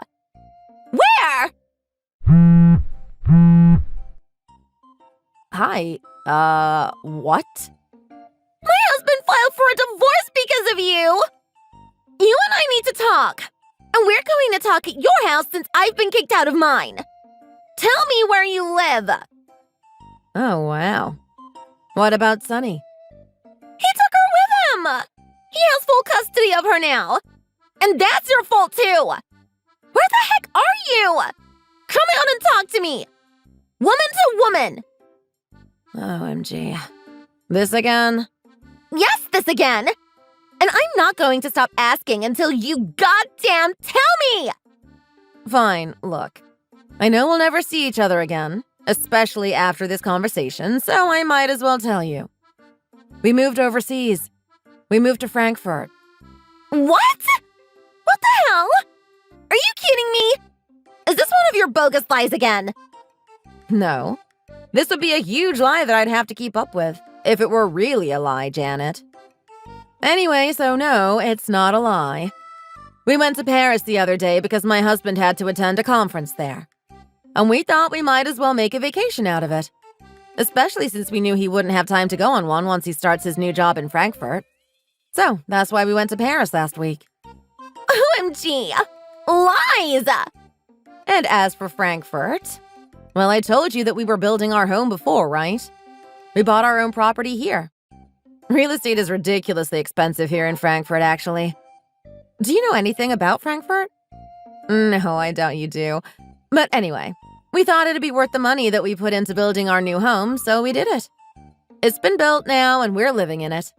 C: Where?
D: Hi, what?
C: My husband filed for a divorce because of you. You and I need to talk. And we're going to talk at your house since I've been kicked out of mine. Tell me where you live.
D: Oh, wow. What about Sunny?
C: He took her with him. He has full custody of her now. And that's your fault, too. Where the heck are you? Come out and talk to me. Woman to woman.
D: OMG. This again?
C: Yes, this again. And I'm not going to stop asking until you goddamn tell me.
D: Fine, look. I know we'll never see each other again, especially after this conversation, so I might as well tell you. We moved overseas. We moved to Frankfurt.
C: What? What the hell? Are you kidding me? Is this one of your bogus lies again?
D: No. This would be a huge lie that I'd have to keep up with, if it were really a lie, Janet. Anyway, so no, it's not a lie. We went to Paris the other day because my husband had to attend a conference there. And we thought we might as well make a vacation out of it. Especially since we knew he wouldn't have time to go on one once he starts his new job in Frankfurt. So, that's why we went to Paris last week.
C: OMG! Lies!
D: And as for Frankfurt, well, I told you that we were building our home before, right? We bought our own property here. Real estate is ridiculously expensive here in Frankfurt, actually. Do you know anything about Frankfurt? No, I doubt you do. But anyway, we thought it'd be worth the money that we put into building our new home, so we did it. It's been built now, and we're living in it.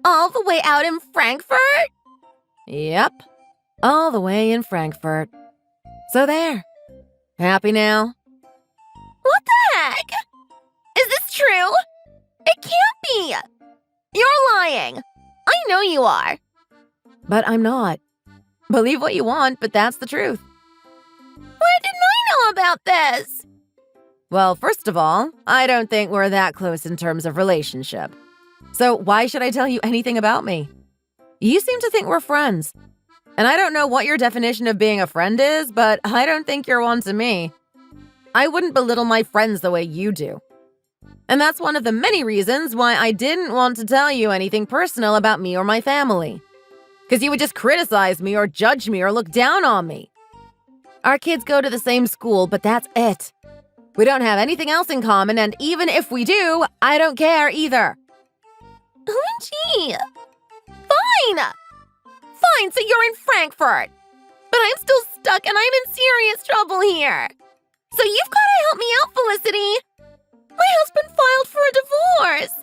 C: All the way out in Frankfurt?
D: Yep, all the way in Frankfurt. So there. Happy now?
C: What the heck? Is this true? It can't be! You're lying! I know you are!
D: But I'm not. Believe what you want, but that's the truth.
C: Why didn't I know about this?
D: Well, first of all, I don't think we're that close in terms of relationship. So why should I tell you anything about me? You seem to think we're friends. And I don't know what your definition of being a friend is, but I don't think you're one to me. I wouldn't belittle my friends the way you do. And that's one of the many reasons why I didn't want to tell you anything personal about me or my family. Because you would just criticize me or judge me or look down on me. Our kids go to the same school, but that's it. We don't have anything else in common, and even if we do, I don't care either.
C: OMG! Fine! Fine, so you're in Frankfurt. But I'm still stuck and I'm in serious trouble here. So you've got to help me out, Felicity. My husband filed for a divorce.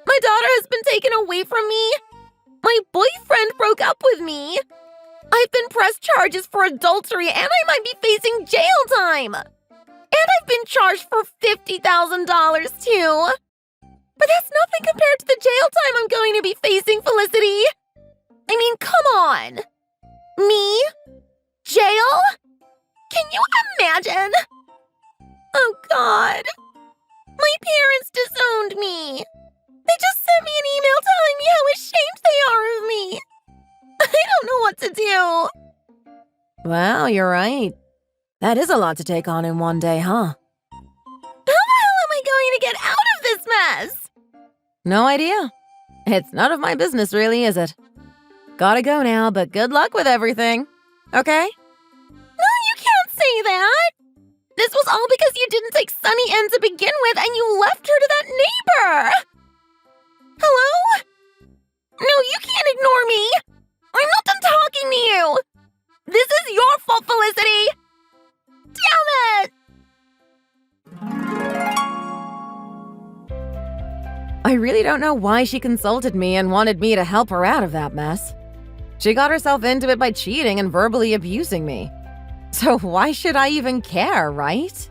C: My daughter has been taken away from me. My boyfriend broke up with me. I've been pressed charges for adultery and I might be facing jail time. And I've been charged for $50,000 too. But that's nothing compared to the jail time I'm going to be facing, Felicity. I mean, come on. Me? Jail? Can you imagine? Oh, God. My parents disowned me. They just sent me an email telling me how ashamed they are of me. I don't know what to do.
D: Well, you're right. That is a lot to take on in one day, huh?
C: How the hell am I going to get out of this mess?
D: No idea. It's none of my business, really, is it? Gotta go now, but good luck with everything. Okay?
C: No, you can't say that. This was all because you didn't take Sunny in to begin with and you left her to that neighbor. Hello? No, you can't ignore me. I'm not done talking to you. This is your fault, Felicity. Damn it.
D: I really don't know why she consulted me and wanted me to help her out of that mess. She got herself into it by cheating and verbally abusing me. So why should I even care, right?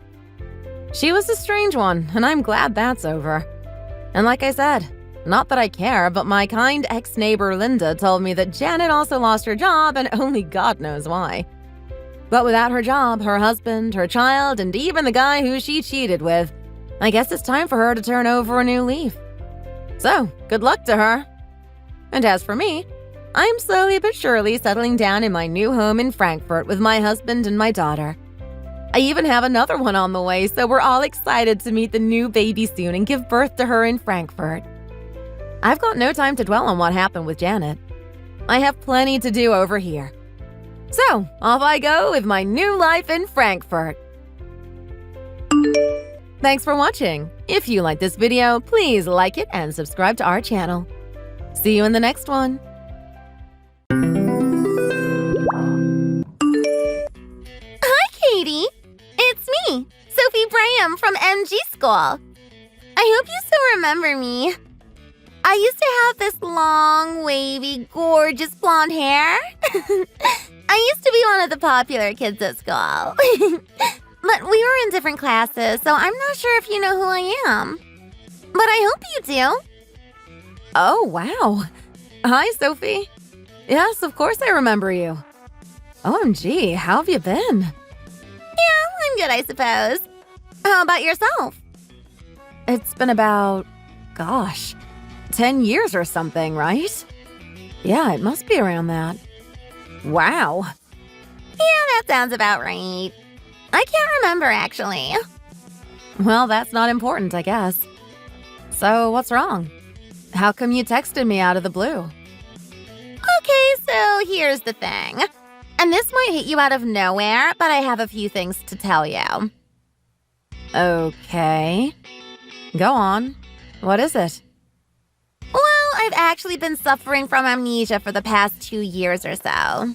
D: She was a strange one, and I'm glad that's over. And like I said, not that I care, but my kind ex-neighbor Linda told me that Janet also lost her job and only God knows why. But without her job, her husband, her child, and even the guy who she cheated with, I guess it's time for her to turn over a new leaf. So, good luck to her. And as for me, I'm slowly but surely settling down in my new home in Frankfurt with my husband and my daughter. I even have another one on the way, so we're all excited to meet the new baby soon and give birth to her in Frankfurt. I've got no time to dwell on what happened with Janet. I have plenty to do over here. So, off I go with my new life in Frankfurt. Thanks for watching. If you like this video, please like it and subscribe to our channel. See you in the next one.
C: Hi, Katie. It's me, Sophie Braham from MG School. I hope you still remember me. I used to have this long, wavy, gorgeous blonde hair. I used to be one of the popular kids at school. But we were in different classes, so I'm not sure if you know who I am. But I hope you do.
D: Oh, wow. Hi, Sophie. Yes, of course I remember you. OMG, how have you been?
C: Yeah, I'm good, I suppose. How about yourself?
D: It's been about, 10 years or something, right? Yeah, it must be around that. Wow.
C: Yeah, that sounds about right. I can't remember, actually.
D: Well, that's not important, I guess. So, what's wrong? How come you texted me out of the blue?
C: Okay, so here's the thing. And this might hit you out of nowhere, but I have a few things to tell you.
D: Okay. Go on. What is it?
C: Well, I've actually been suffering from amnesia for the past 2 years or so.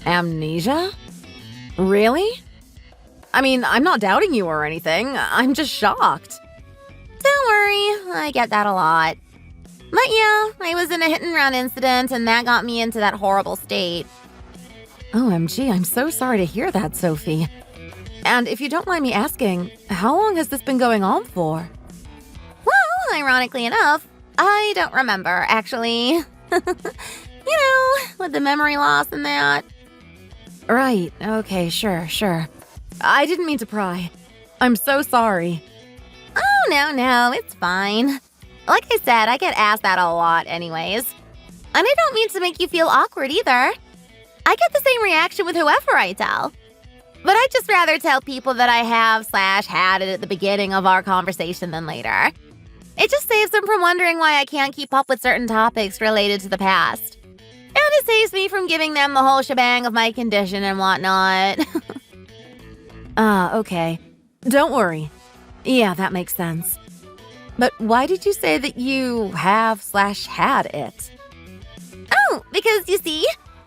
D: Amnesia? Really? I mean, I'm not doubting you or anything. I'm just shocked.
C: Don't worry, I get that a lot. But yeah, I was in a hit-and-run incident, and that got me into that horrible state.
D: OMG, I'm so sorry to hear that, Sophie. And if you don't mind me asking, how long has this been going on for?
C: Well, ironically enough, I don't remember, actually. With the memory loss and that.
D: Right, okay, sure. I didn't mean to pry. I'm so sorry.
C: Oh, no, it's fine. Like I said, I get asked that a lot anyways. And I don't mean to make you feel awkward either. I get the same reaction with whoever I tell. But I'd just rather tell people that I have/had it at the beginning of our conversation than later. It just saves them from wondering why I can't keep up with certain topics related to the past. And it saves me from giving them the whole shebang of my condition and whatnot.
D: Okay. Don't worry. Yeah, that makes sense. But why did you say that you have/had it?
C: Oh, because you see,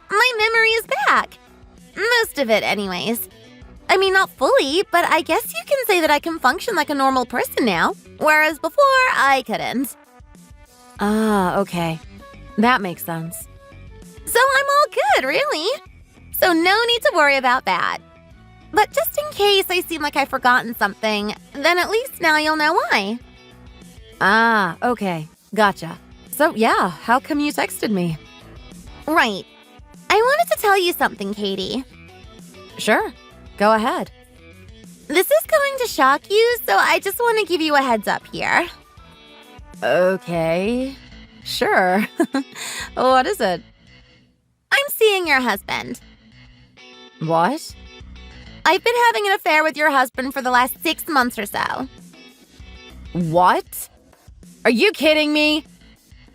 C: my memory is back. Most of it, anyways. I mean, not fully, but I guess you can say that I can function like a normal person now, whereas before, I couldn't.
D: Okay. That makes sense.
C: So I'm all good, really. So no need to worry about that. But just in case I seem like I've forgotten something, then at least now you'll know why.
D: Okay. Gotcha. So yeah, how come you texted me?
C: Right. I wanted to tell you something, Katie.
D: Sure. Go ahead.
C: This is going to shock you, so I just want to give you a heads up here.
D: Okay. Sure. What is it?
C: I'm seeing your husband.
D: What?
C: I've been having an affair with your husband for the last 6 months or so.
D: What? Are you kidding me?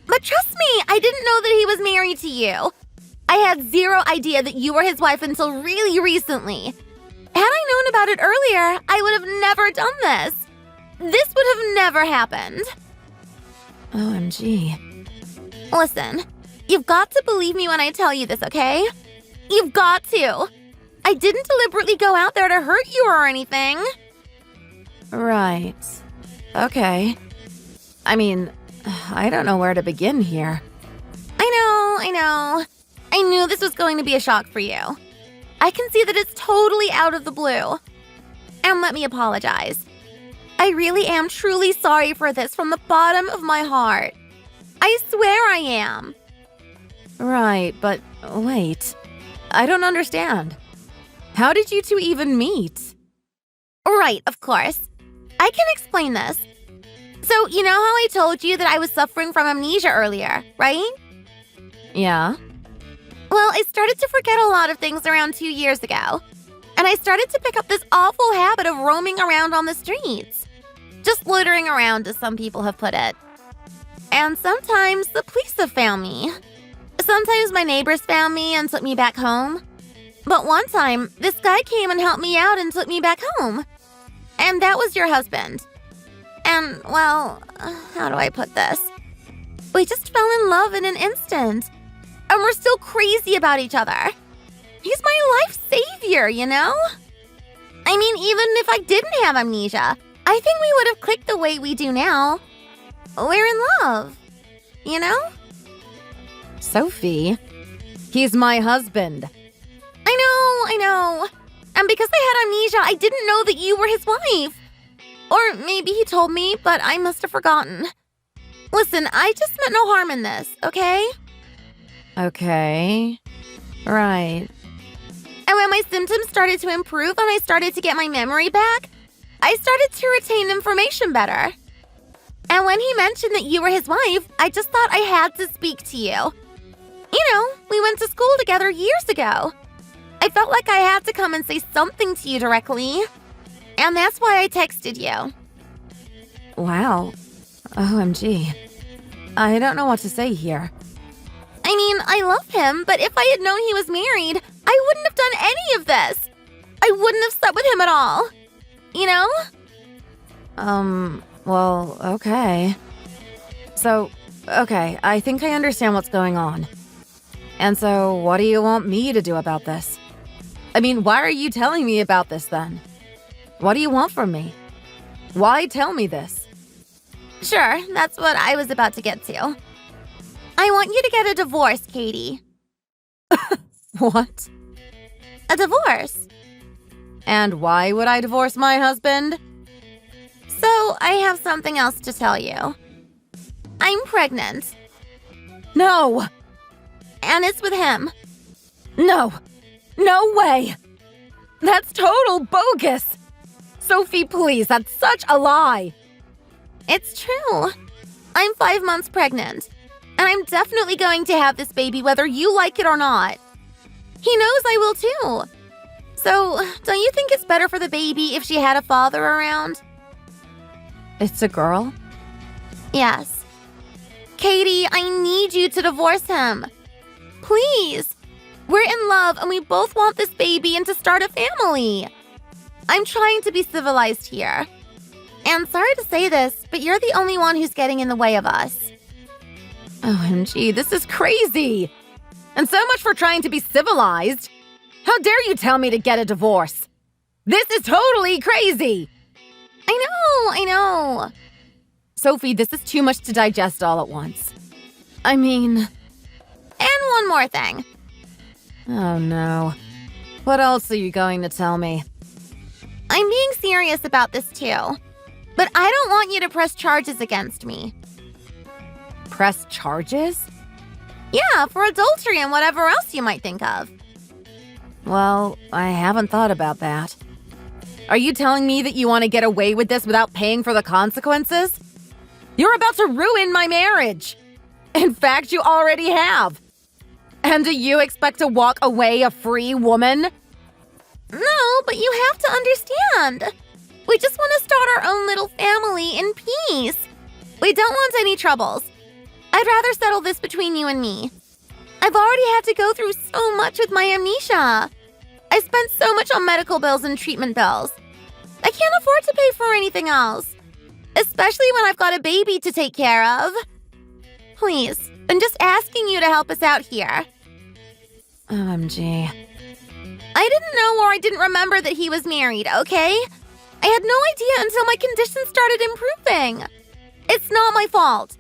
C: But trust me, I didn't know that he was married to you. I had zero idea that you were his wife until really recently. Had I known about it earlier, I would have never done this. This would have never happened.
D: OMG.
C: Listen, you've got to believe me when I tell you this, okay? You've got to. I didn't deliberately go out there to hurt you or anything.
D: Right. Okay. I mean, I don't know where to begin here.
C: I know. I knew this was going to be a shock for you. I can see that it's totally out of the blue. And let me apologize. I really am truly sorry for this from the bottom of my heart. I swear I am.
D: Right, but wait. I don't understand. How did you two even meet?
C: Right, of course. I can explain this. So, you know how I told you that I was suffering from amnesia earlier, right?
D: Yeah.
C: Well, I started to forget a lot of things around 2 years ago. And I started to pick up this awful habit of roaming around on the streets. Just loitering around, as some people have put it. And sometimes the police have found me. Sometimes my neighbors found me and took me back home. But one time, this guy came and helped me out and took me back home. And that was your husband. And, well, how do I put this? We just fell in love in an instant. And we're still crazy about each other. He's my life savior, you know? I mean, even if I didn't have amnesia, I think we would have clicked the way we do now. We're in love, you know?
D: Sophie, he's my husband.
C: I know. And because I had amnesia, I didn't know that you were his wife. Or maybe he told me, but I must have forgotten. Listen, I just meant no harm in this, okay?
D: Okay. Right.
C: And when my symptoms started to improve and I started to get my memory back, I started to retain information better. And when he mentioned that you were his wife, I just thought I had to speak to you. You know, we went to school together years ago. I felt like I had to come and say something to you directly. And that's why I texted you.
D: Wow. OMG. I don't know what to say here.
C: I mean, I love him, but if I had known he was married, I wouldn't have done any of this. I wouldn't have slept with him at all. You know?
D: Well, okay. So, Okay, I think I understand what's going on. And so, what do you want me to do about this? I mean, why are you telling me about this then? What do you want from me? Why tell me this?
C: Sure, that's what I was about to get to. I want you to get a divorce, Katie.
D: What?
C: A divorce.
D: And why would I divorce my husband?
C: So, I have something else to tell you. I'm pregnant,
D: No!
C: and it's with him.
D: No! No way! That's total bogus! Sophie, please, that's such a lie!
C: It's true. I'm 5 months pregnant, and I'm definitely going to have this baby whether you like it or not. He knows I will too. So, don't you think it's better for the baby if she had a father around?
D: It's a girl?
C: Yes. Katie, I need you to divorce him. Please. We're in love and we both want this baby and to start a family. I'm trying to be civilized here. And sorry to say this, but you're the only one who's getting in the way of us.
D: OMG, this is crazy! And so much for trying to be civilized! How dare you tell me to get a divorce? This is totally crazy!
C: I know.
D: Sophie, this is too much to digest all at once. I mean...
C: And one more thing.
D: Oh no. What else are you going to tell me?
C: I'm being serious about this too. But I don't want you to press charges against me.
D: Press charges?
C: Yeah, for adultery and whatever else you might think of.
D: Well, I haven't thought about that. Are you telling me that you want to get away with this without paying for the consequences? You're about to ruin my marriage! In fact, you already have! And do you expect to walk away a free woman?
C: No, but you have to understand. We just want to start our own little family in peace. We don't want any troubles. I'd rather settle this between you and me. I've already had to go through so much with my amnesia. I spent so much on medical bills and treatment bills. I can't afford to pay for anything else, especially when I've got a baby to take care of. Please, I'm just asking you to help us out here.
D: OMG.
C: I didn't know or I didn't remember that he was married, okay? I had no idea until my condition started improving. It's not my fault.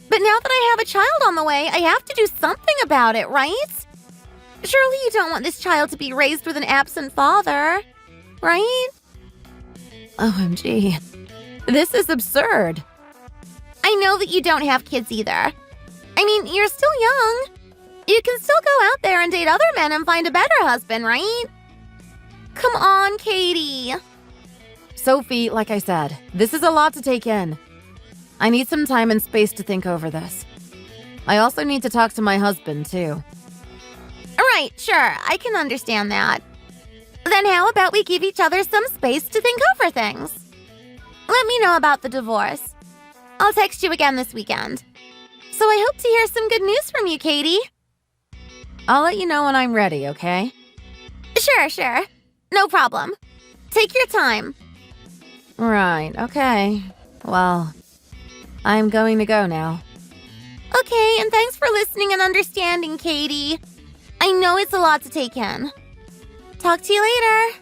C: But now that I have a child on the way, I have to do something about it, right? Surely you don't want this child to be raised with an absent father, right?
D: OMG. This is absurd.
C: I know that you don't have kids either. I mean, you're still young. You can still go out there and date other men and find a better husband, right? Come on, Katie.
D: Sophie, like I said, this is a lot to take in. I need some time and space to think over this. I also need to talk to my husband, too.
C: Right, sure, I can understand that. Then how about we give each other some space to think over things? Let me know about the divorce. I'll text you again this weekend. So I hope to hear some good news from you, Katie.
D: I'll let you know when I'm ready, okay?
C: Sure. No problem. Take your time.
D: Right, okay. Well, I'm going to go now.
C: Okay, and thanks for listening and understanding, Katie. I know it's a lot to take in. Talk to you later.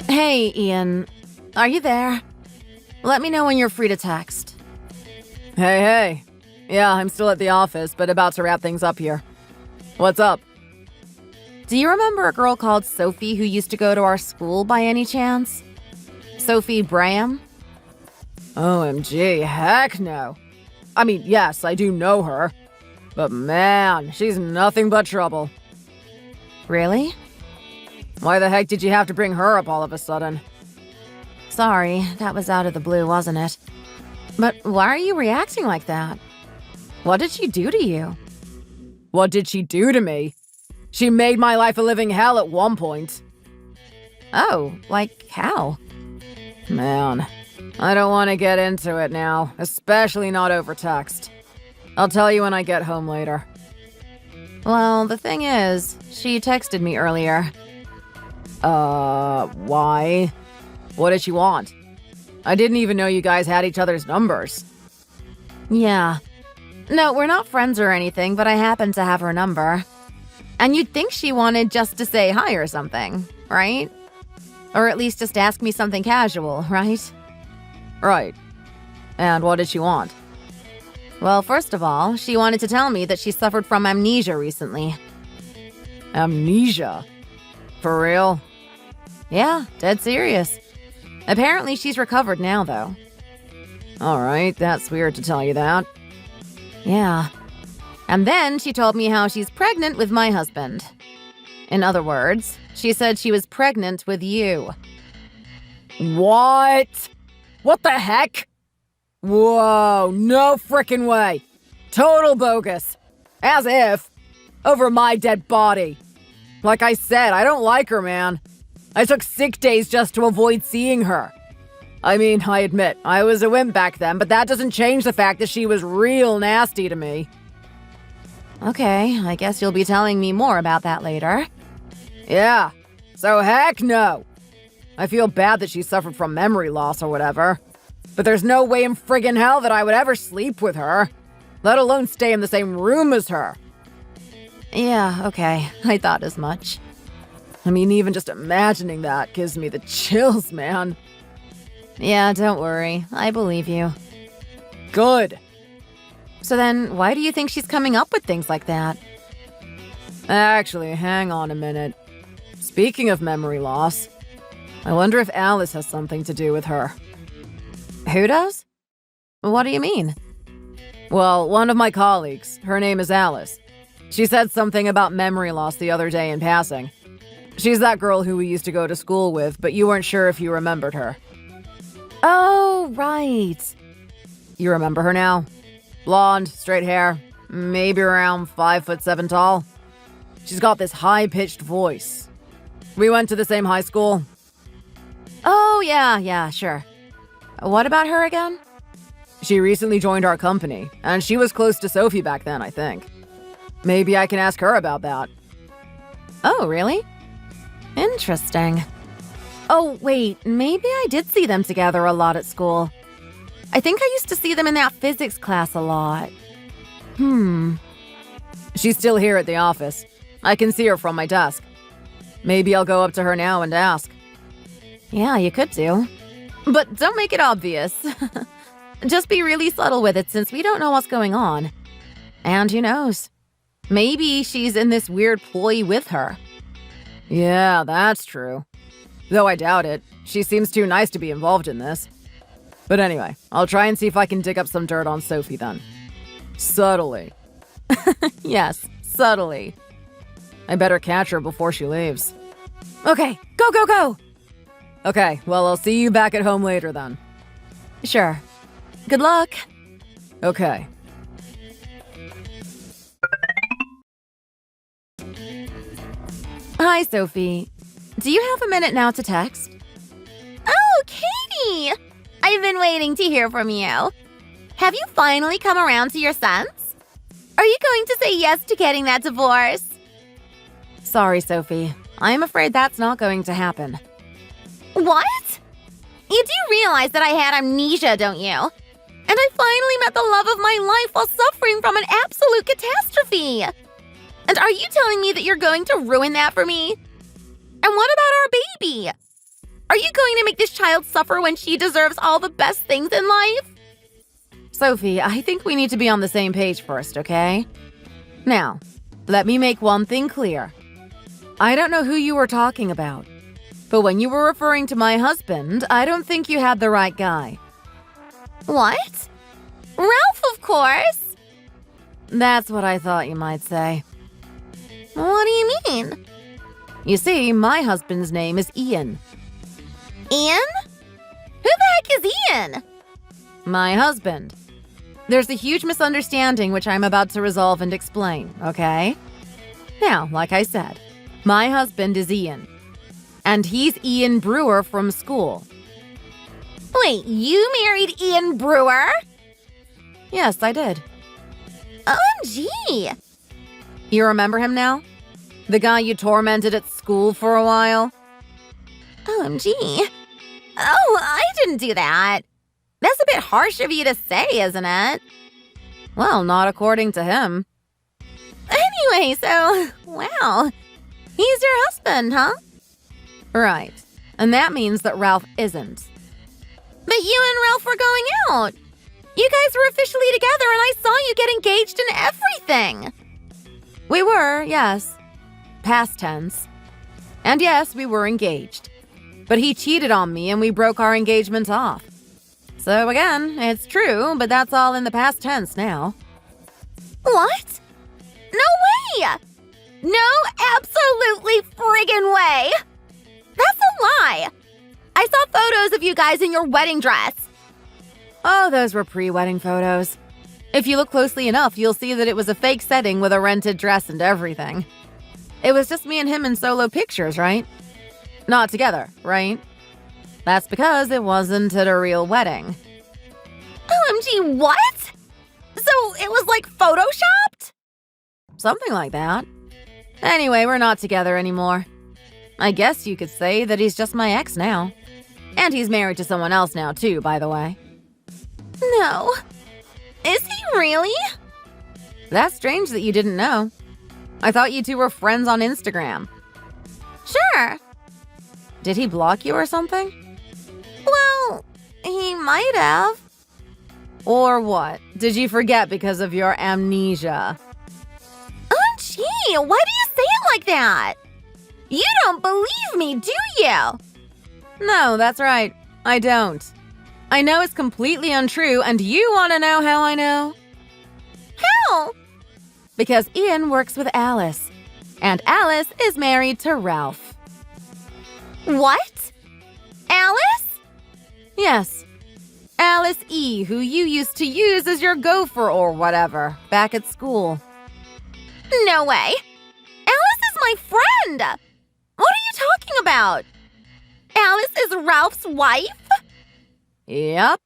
D: Hey, Ian. Are you there? Let me know when you're free to text. Hey. Yeah, I'm still at the office, but about to wrap things up here. What's up? Do you remember a girl called Sophie who used to go to our school by any chance? Sophie Braham? OMG, heck no. I mean, yes, I do know her. But man, she's nothing but trouble. Really? Why the heck did you have to bring her up all of a sudden? Sorry, that was out of the blue, wasn't it? But why are you reacting like that? What did she do to you? What did she do to me? She made my life a living hell at one point. Oh, like how? Man, I don't want to get into it now, especially not over text. I'll tell you when I get home later. Well, the thing is, she texted me earlier. Why? What did she want? I didn't even know you guys had each other's numbers. Yeah. No, we're not friends or anything, but I happen to have her number. And you'd think she wanted just to say hi or something, right? Or at least just ask me something casual, right? Right. And what did she want? Well, first of all, she wanted to tell me that she suffered from amnesia recently. Amnesia? For real? Yeah, dead serious. Apparently she's recovered now, though. Alright, that's weird to tell you that. Yeah. And then she told me how she's pregnant with my husband. In other words, she said she was pregnant with you. What? What the heck? Whoa, no frickin' way. Total bogus. As if. Over my dead body. Like I said, I don't like her, man. I took sick days just to avoid seeing her. I mean, I admit, I was a wimp back then, but that doesn't change the fact that she was real nasty to me. Okay, I guess you'll be telling me more about that later. Yeah, so heck no. I feel bad that she suffered from memory loss or whatever. But there's no way in friggin' hell that I would ever sleep with her. Let alone stay in the same room as her. Yeah, okay, I thought as much. I mean, even just imagining that gives me the chills, man. Yeah, don't worry. I believe you. Good. So then, why do you think she's coming up with things like that? Actually, hang on a minute. Speaking of memory loss, I wonder if Alice has something to do with her. Who does? What do you mean? Well, one of my colleagues, her name is Alice. She said something about memory loss the other day in passing. She's that girl who we used to go to school with, but you weren't sure if you remembered her. Oh, right. You remember her now? Blonde, straight hair, maybe around 5'7" tall. She's got this high-pitched voice. We went to the same high school. Oh, yeah, sure. What about her again? She recently joined our company, and she was close to Sophie back then, I think. Maybe I can ask her about that. Oh, really? Interesting. Oh, wait, maybe I did see them together a lot at school. I think I used to see them in that physics class a lot. She's still here at the office. I can see her from my desk. Maybe I'll go up to her now and ask. Yeah, you could do. But don't make it obvious. Just be really subtle with it since we don't know what's going on. And who knows? Maybe she's in this weird ploy with her. Yeah, that's true. Though I doubt it. She seems too nice to be involved in this. But anyway, I'll try and see if I can dig up some dirt on Sophie then. Subtly. Yes, subtly. I better catch her before she leaves. Okay, go! Okay, well, I'll see you back at home later then. Sure. Good luck. Okay. Hi, Sophie. Do you have a minute now to text?
C: Oh, Katie! I've been waiting to hear from you. Have you finally come around to your sense? Are you going to say yes to getting that divorce?
D: Sorry, Sophie. I'm afraid that's not going to happen.
C: What? You do realize that I had amnesia, don't you? And I finally met the love of my life while suffering from an absolute catastrophe. And are you telling me that you're going to ruin that for me? And what about our baby? Are you going to make this child suffer when she deserves all the best things in life?
D: Sophie, I think we need to be on the same page first, okay? Now, let me make one thing clear. I don't know who you were talking about, but when you were referring to my husband, I don't think you had the right guy.
C: What? Ralph, of course.
D: That's what I thought you might say.
C: What do you mean?
D: You see, my husband's name is Ian.
C: Ian? Who the heck is Ian?
D: My husband. There's a huge misunderstanding which I'm about to resolve and explain, okay? Now, like I said, my husband is Ian. And he's Ian Brewer from school.
C: Wait, you married Ian Brewer?
D: Yes, I did.
C: OMG!
D: You remember him now? The guy you tormented at school for a while?
C: OMG. Oh, I didn't do that. That's a bit harsh of you to say, isn't it?
D: Well, not according to him.
C: Anyway, so, wow. He's your husband, huh?
D: Right. And that means that Ralph isn't.
C: But you and Ralph were going out. You guys were officially together and I saw you get engaged and everything.
D: We were, yes. Past tense. And yes, we were engaged. But he cheated on me and we broke our engagement off. So again, it's true, but that's all in the past tense now.
C: What? No way! No absolutely friggin' way! That's a lie! I saw photos of you guys in your wedding dress.
D: Oh, those were pre-wedding photos. If you look closely enough, you'll see that it was a fake setting with a rented dress and everything. It was just me and him in solo pictures, right? Not together, right? That's because it wasn't at a real wedding.
C: OMG, what? So it was like photoshopped?
D: Something like that. Anyway, we're not together anymore. I guess you could say that he's just my ex now. And he's married to someone else now, too, by the way.
C: No. Is he really?
D: That's strange that you didn't know. I thought you two were friends on Instagram.
C: Sure.
D: Did he block you or something?
C: Well, he might have.
D: Or what? Did you forget because of your amnesia?
C: OMG, why do you say it like that? You don't believe me, do you?
D: No, that's right. I don't. I know it's completely untrue, and you want to know how I know?
C: How?
D: Because Ian works with Alice, and Alice is married to Ralph.
C: What? Alice?
D: Yes. Alice E., who you used to use as your gopher or whatever, back at school.
C: No way. Alice is my friend. What are you talking about? Alice is Ralph's wife?
D: Yep.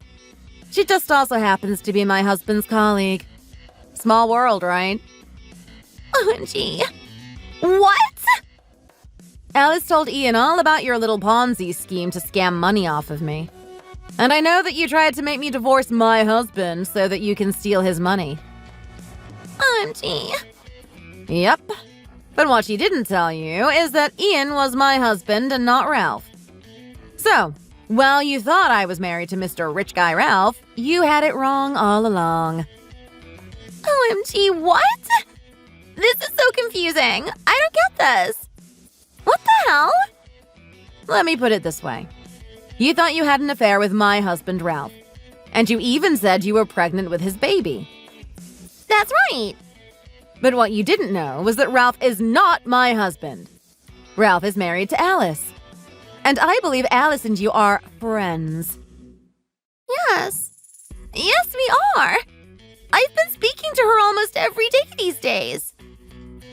D: She just also happens to be my husband's colleague. Small world, right?
C: OMG. What?
D: Alice told Ian all about your little Ponzi scheme to scam money off of me. And I know that you tried to make me divorce my husband so that you can steal his money.
C: OMG.
D: Yep. But what she didn't tell you is that Ian was my husband and not Ralph. So, while you thought I was married to Mr. Rich Guy Ralph, you had it wrong all along.
C: OMG, what? This is so confusing. I don't get this. What the hell?
D: Let me put it this way. You thought you had an affair with my husband, Ralph. And you even said you were pregnant with his baby.
C: That's right.
D: But what you didn't know was that Ralph is not my husband. Ralph is married to Alice. And I believe Alice and you are friends.
C: Yes. Yes, we are. I've been speaking to her almost every day these days.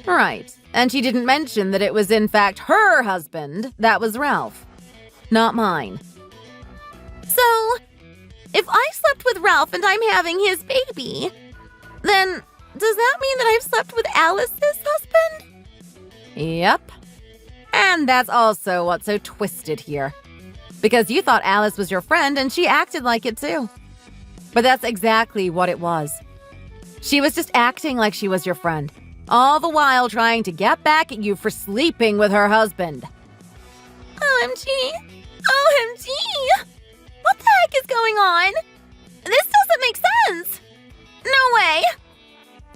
D: Right. And she didn't mention that it was in fact her husband that was Ralph, not mine.
C: So, if I slept with Ralph and I'm having his baby, then does that mean that I've slept with Alice's husband?
D: Yep. And that's also what's so twisted here. Because you thought Alice was your friend and she acted like it too. But that's exactly what it was. She was just acting like she was your friend, all the while trying to get back at you for sleeping with her husband.
C: OMG. OMG. What the heck is going on? This doesn't make sense. No way.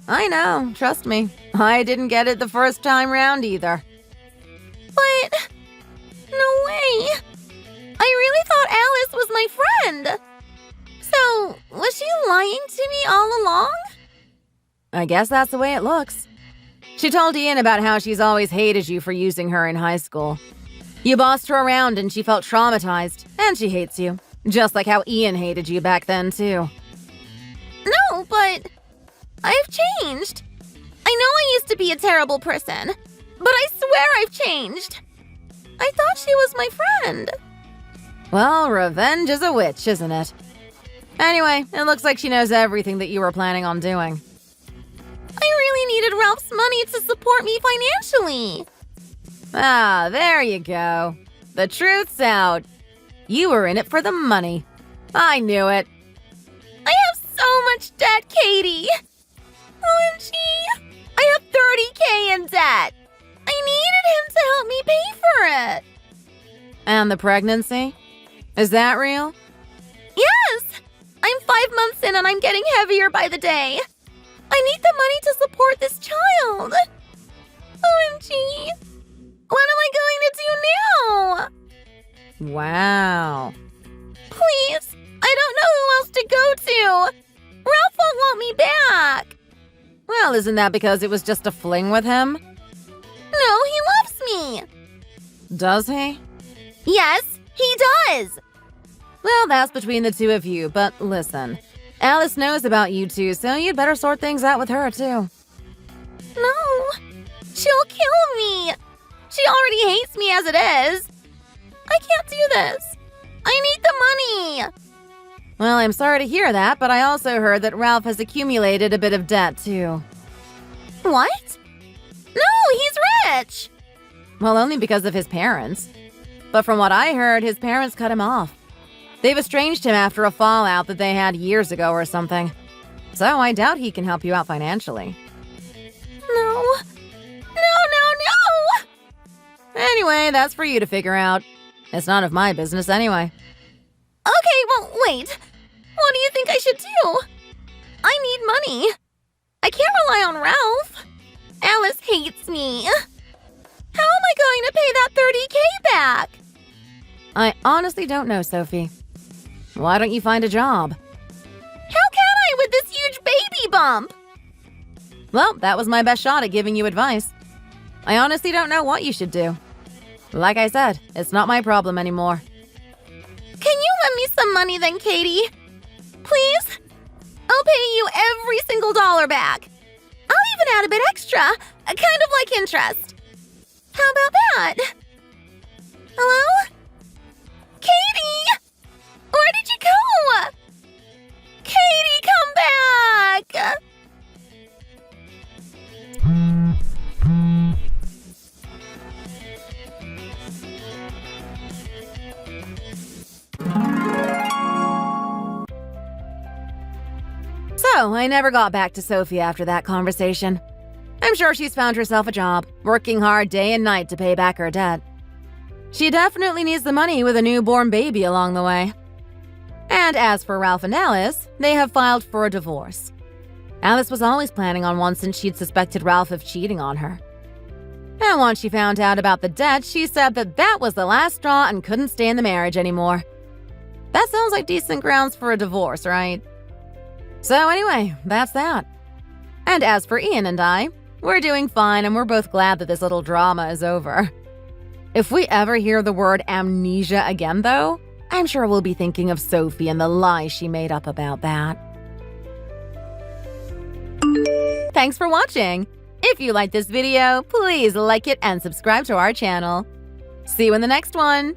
D: I know, trust me. I didn't get it the first time round either.
C: But, no way. I really thought Alice was my friend. So, was she lying to me all along?
D: I guess that's the way it looks. She told Ian about how she's always hated you for using her in high school. You bossed her around and she felt traumatized, and she hates you. Just like how Ian hated you back then, too.
C: No, but I've changed. I know I used to be a terrible person, but I swear I've changed. I thought she was my friend.
D: Well, revenge is a witch, isn't it? Anyway, it looks like she knows everything that you were planning on doing.
C: I really needed Ralph's money to support me financially.
D: Ah, there you go. The truth's out. You were in it for the money. I knew it.
C: I have so much debt, Katie. OMG. I have 30K in debt. I needed him to help me pay for it.
D: And the pregnancy? Is that real?
C: Yes. I'm 5 months in and I'm getting heavier by the day. I need the money to support this child. OMG. What am I going to do now?
D: Wow.
C: Please. I don't know who else to go to. Ralph won't want me back.
D: Well, isn't that because it was just a fling with him?
C: No, he loves me.
D: Does he?
C: Yes, he does.
D: Well, that's between the two of you, but listen. Alice knows about you two, so you'd better sort things out with her, too.
C: No, she'll kill me. She already hates me as it is. I can't do this. I need the money.
D: Well, I'm sorry to hear that, but I also heard that Ralph has accumulated a bit of debt, too.
C: What? No, he's rich.
D: Well, only because of his parents. But from what I heard, his parents cut him off. They've estranged him after a fallout that they had years ago or something. So I doubt he can help you out financially.
C: No.
D: Anyway, that's for you to figure out. It's none of my business anyway.
C: Okay, well, wait. What do you think I should do? I need money. I can't rely on Ralph. Alice hates me. How am I going to pay that 30K back?
D: I honestly don't know, Sophie. Why don't you find a job?
C: How can I with this huge baby bump?
D: Well, that was my best shot at giving you advice. I honestly don't know what you should do. Like I said, it's not my problem anymore.
C: Can you lend me some money then, Katie? Please? I'll pay you every single dollar back. I'll even add a bit extra, kind of like interest. How about that? Hello? Katie! Where did you go? Katie, come back!
D: So, I never got back to Sophie after that conversation. I'm sure she's found herself a job, working hard day and night to pay back her debt. She definitely needs the money with a newborn baby along the way. And as for Ralph and Alice, they have filed for a divorce. Alice was always planning on one since she'd suspected Ralph of cheating on her. And once she found out about the debt, she said that was the last straw and couldn't stay in the marriage anymore. That sounds like decent grounds for a divorce, right? So anyway, that's that. And as for Ian and I, we're doing fine and we're both glad that this little drama is over. If we ever hear the word amnesia again, though, I'm sure we'll be thinking of Sophie and the lies she made up about that. Thanks for watching! If you liked this video, please like it and subscribe to our channel. See you in the next one!